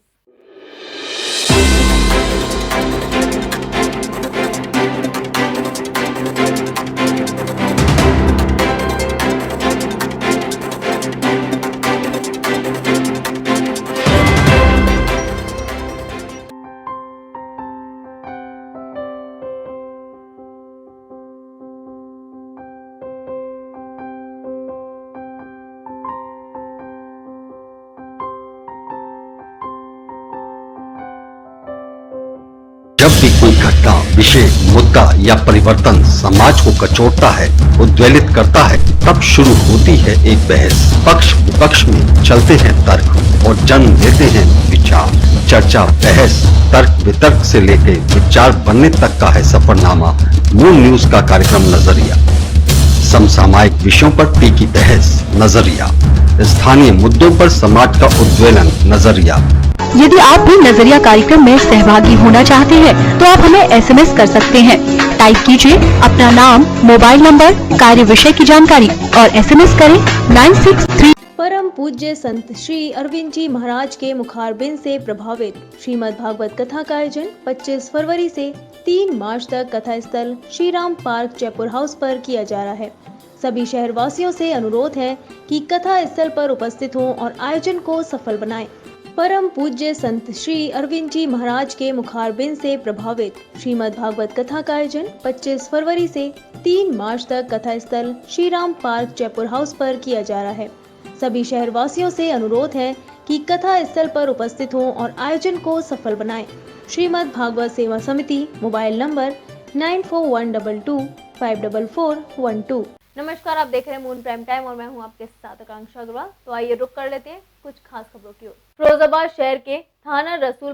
जब भी कोई घटना, विषय, मुद्दा या परिवर्तन समाज को कचोटता है, उद्वेलित करता है, तब शुरू होती है एक बहस। पक्ष विपक्ष में चलते हैं तर्क और जन्म लेते हैं विचार। चर्चा, बहस, तर्क वितर्क से लेकर विचार बनने तक का है सफरनामा मून न्यूज का कार्यक्रम नजरिया। समसामयिक विषयों पर टीकी बहस नजरिया, स्थानीय मुद्दों पर समाज का उद्वेलन नजरिया। यदि आप भी नजरिया कार्यक्रम में सहभागी होना चाहते हैं तो आप हमें एसएमएस कर सकते हैं। टाइप कीजिए अपना नाम, मोबाइल नंबर, कार्य विषय की जानकारी और एसएमएस करें 963। परम पूज्य संत श्री अरविंद जी महाराज के मुखारबिंद से प्रभावित श्रीमद् भागवत कथा का आयोजन 25 फरवरी से 3 मार्च तक कथा स्थल श्री राम पार्क जयपुर हाउस पर किया जा रहा है। सभी शहरवासियों से अनुरोध है कि कथा स्थल पर उपस्थित हों और आयोजन को सफल बनाएं। परम पूज्य संत श्री अरविंद जी महाराज के मुखारबिंद से प्रभावित श्रीमद् भागवत कथा का आयोजन 25 फरवरी से 3 मार्च तक कथा स्थल श्री राम पार्क जयपुर हाउस पर किया जा रहा है। सभी शहरवासियों से अनुरोध है कि कथा स्थल पर उपस्थित हों और आयोजन को सफल बनाएं। श्रीमद् भागवत सेवा समिति, मोबाइल नंबर 9412254412। नमस्कार, आप देख रहे हैं मून प्राइम टाइम और मैं हूं आपके साथ आकांक्षा अग्रवाल। तो आइए रुक कर लेते हैं कुछ खास खबरों की ओर। फिरोजाबाद शहर के थाना रसूल